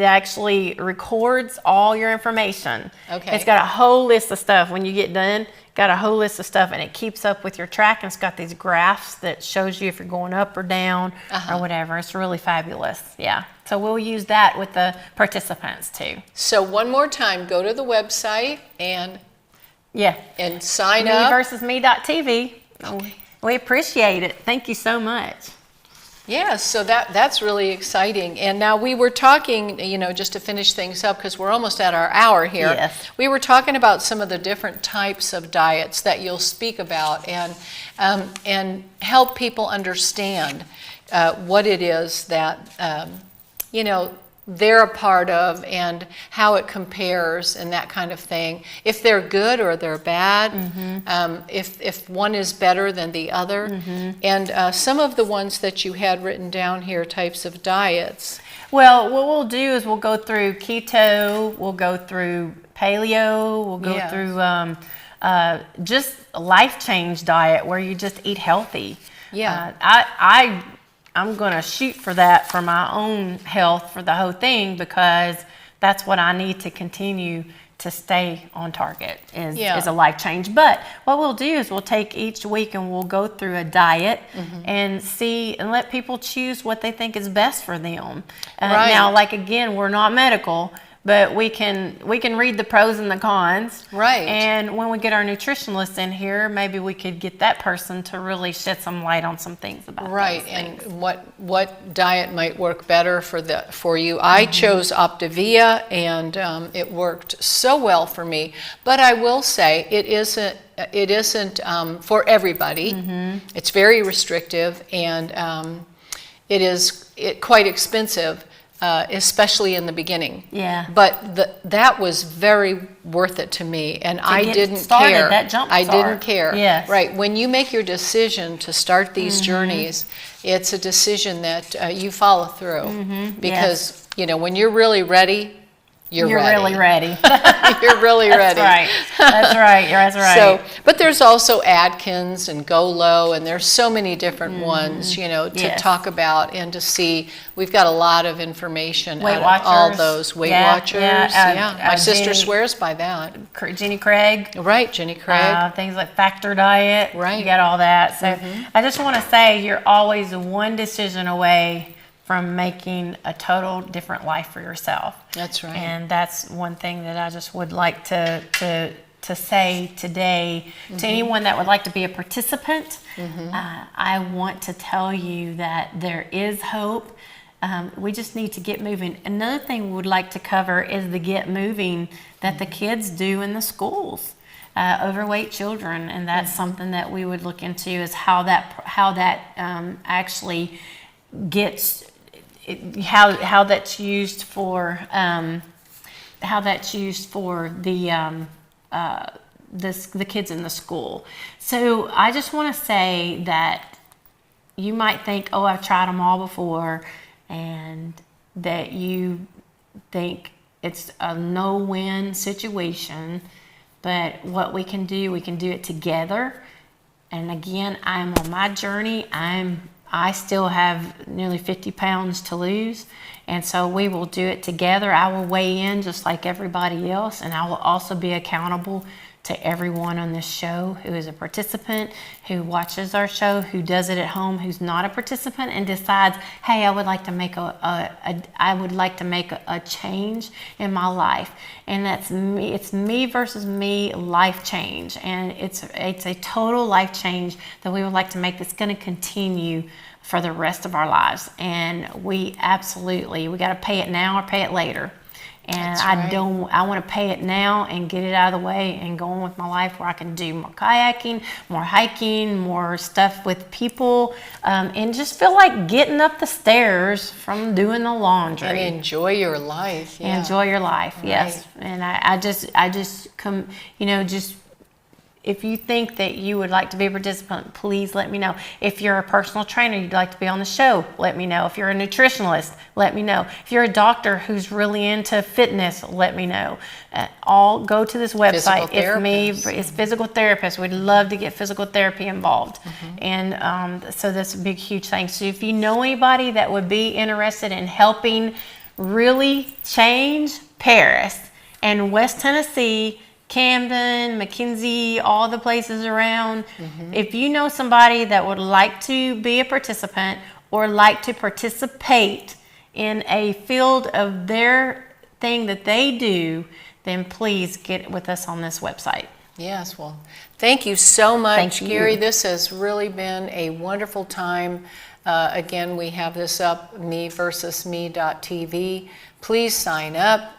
actually records all your information. Okay. It's got a whole list of stuff. When you get done, got a whole list of stuff, and it keeps up with your track, and it's got these graphs that shows you if you're going up or down or whatever. It's really fabulous. Yeah. So we'll use that with the participants too. So one more time, go to the website and sign up. meversusme.tv. Okay. We appreciate it. Thank you so much. Yeah, so that's really exciting. And now we were talking, just to finish things up, because we're almost at our hour here. Yes. We were talking about some of the different types of diets that you'll speak about and help people understand what it is that, they're a part of and how it compares and that kind of thing. If they're good or they're bad, if one is better than the other. And some of the ones that you had written down here, types of diets. Well, what we'll do is we'll go through keto, we'll go through paleo, we'll go through just a life change diet where you just eat healthy. Yeah. I'm going to shoot for that for my own health for the whole thing, because that's what I need to continue to stay on target is a life change. But what we'll do is we'll take each week and we'll go through a diet and see and let people choose what they think is best for them. Right. Now, like again, we're not medical, but we can read the pros and the cons. Right. And when we get our nutritionist in here, maybe we could get that person to really shed some light on some things about Right, those and things. what diet might work better for you. I chose Optavia, and it worked so well for me. But I will say it isn't for everybody. It's very restrictive, and it is quite expensive. Especially in the beginning. Yeah. But that was very worth it to me, and I get didn't started, care. that jump I start. didn't care. Yes. Right. When you make your decision to start these journeys, it's a decision that you follow through. Because when you're really ready, you're really ready. You're really ready. That's right. That's right. So, but there's also Atkins and Go Low, and there's so many different ones, you know, to Yes. talk about and to see. We've got a lot of information Weight out of all Watchers. those Weight Yeah, Watchers. yeah. My sister Jenny- swears by that. Jenny Craig. Right, Jenny Craig. Things like Factor Diet. Right. You got all that. So I just want to say you're always one decision away from making a total different life for yourself. That's right. And that's one thing that I just would like to say today to anyone that would like to be a participant. I want to tell you that there is hope. We just need to get moving. Another thing we would like to cover is the get moving that the kids do in the schools. Overweight children, and that's something that we would look into is how that actually gets how that's used for the kids in the school. So I just want to say that you might think, oh, I've tried them all before, and that you think it's a no-win situation. But what we can do it together. And again, I'm on my journey. I still have nearly 50 pounds to lose. And so we will do it together. I will weigh in just like everybody else. And I will also be accountable to everyone on this show who is a participant, who watches our show, who does it at home, who's not a participant, and decides, hey, I would like to make a change in my life. And that's me. It's me versus me life change. And it's a total life change that we would like to make that's going to continue for the rest of our lives. And we got to pay it now or pay it later. And I want to pay it now and get it out of the way and go on with my life where I can do more kayaking, more hiking, more stuff with people, and just feel like getting up the stairs from doing the laundry. And enjoy your life. Yeah. Enjoy your life, yes. Right. And I just come, just if you think that you would like to be a participant, please let me know. If you're a personal trainer, you'd like to be on the show, let me know. If you're a nutritionalist, let me know. If you're a doctor who's really into fitness, let me know. All go to this website. It's physical therapists. We'd love to get physical therapy involved. And so that's a big, huge thing. So if you know anybody that would be interested in helping really change Paris and West Tennessee, Camden, McKenzie, all the places around. If you know somebody that would like to be a participant or like to participate in a field of their thing that they do, then please get with us on this website. Yes, well, thank you so much, Thank you. Geri. This has really been a wonderful time. Again, we have this up, meversusme.tv. Please sign up.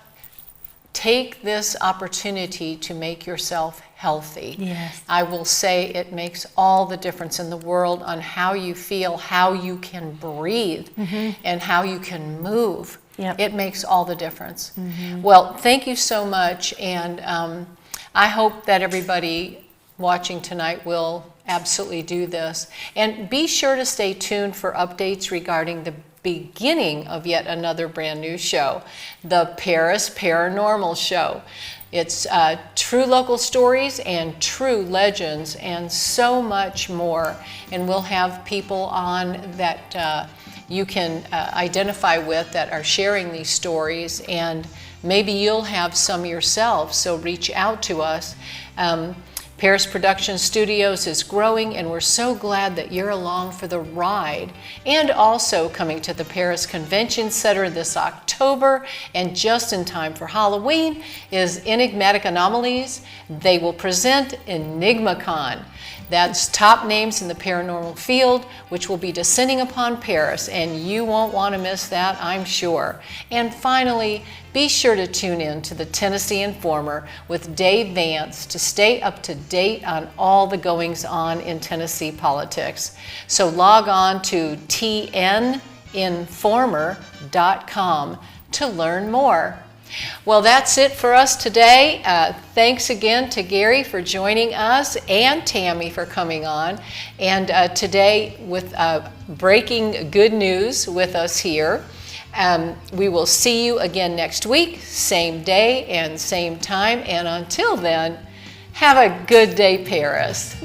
Take this opportunity to make yourself healthy. Yes. I will say it makes all the difference in the world on how you feel, how you can breathe, and how you can move. Yep. It makes all the difference. Well, thank you so much, and I hope that everybody watching tonight will absolutely do this. And be sure to stay tuned for updates regarding the beginning of yet another brand new show, the Paris Paranormal Show. It's true local stories and true legends and so much more. And we'll have people on that you can identify with that are sharing these stories, and maybe you'll have some yourself, so reach out to us. Paris Production Studios is growing, and we're so glad that you're along for the ride. And also coming to the Paris Convention Center this October, and just in time for Halloween, is Enigmatic Anomalies. They will present EnigmaCon. That's top names in the paranormal field, which will be descending upon Paris, and you won't want to miss that, I'm sure. And finally, be sure to tune in to the Tennessee Informer with Dave Vance to stay up to date on all the goings-on in Tennessee politics. So log on to tninformer.com to learn more. Well, that's it for us today. Thanks again to Geri for joining us and Tammy for coming on. And today with breaking good news with us here. We will see you again next week, same day and same time. And until then, have a good day, Paris.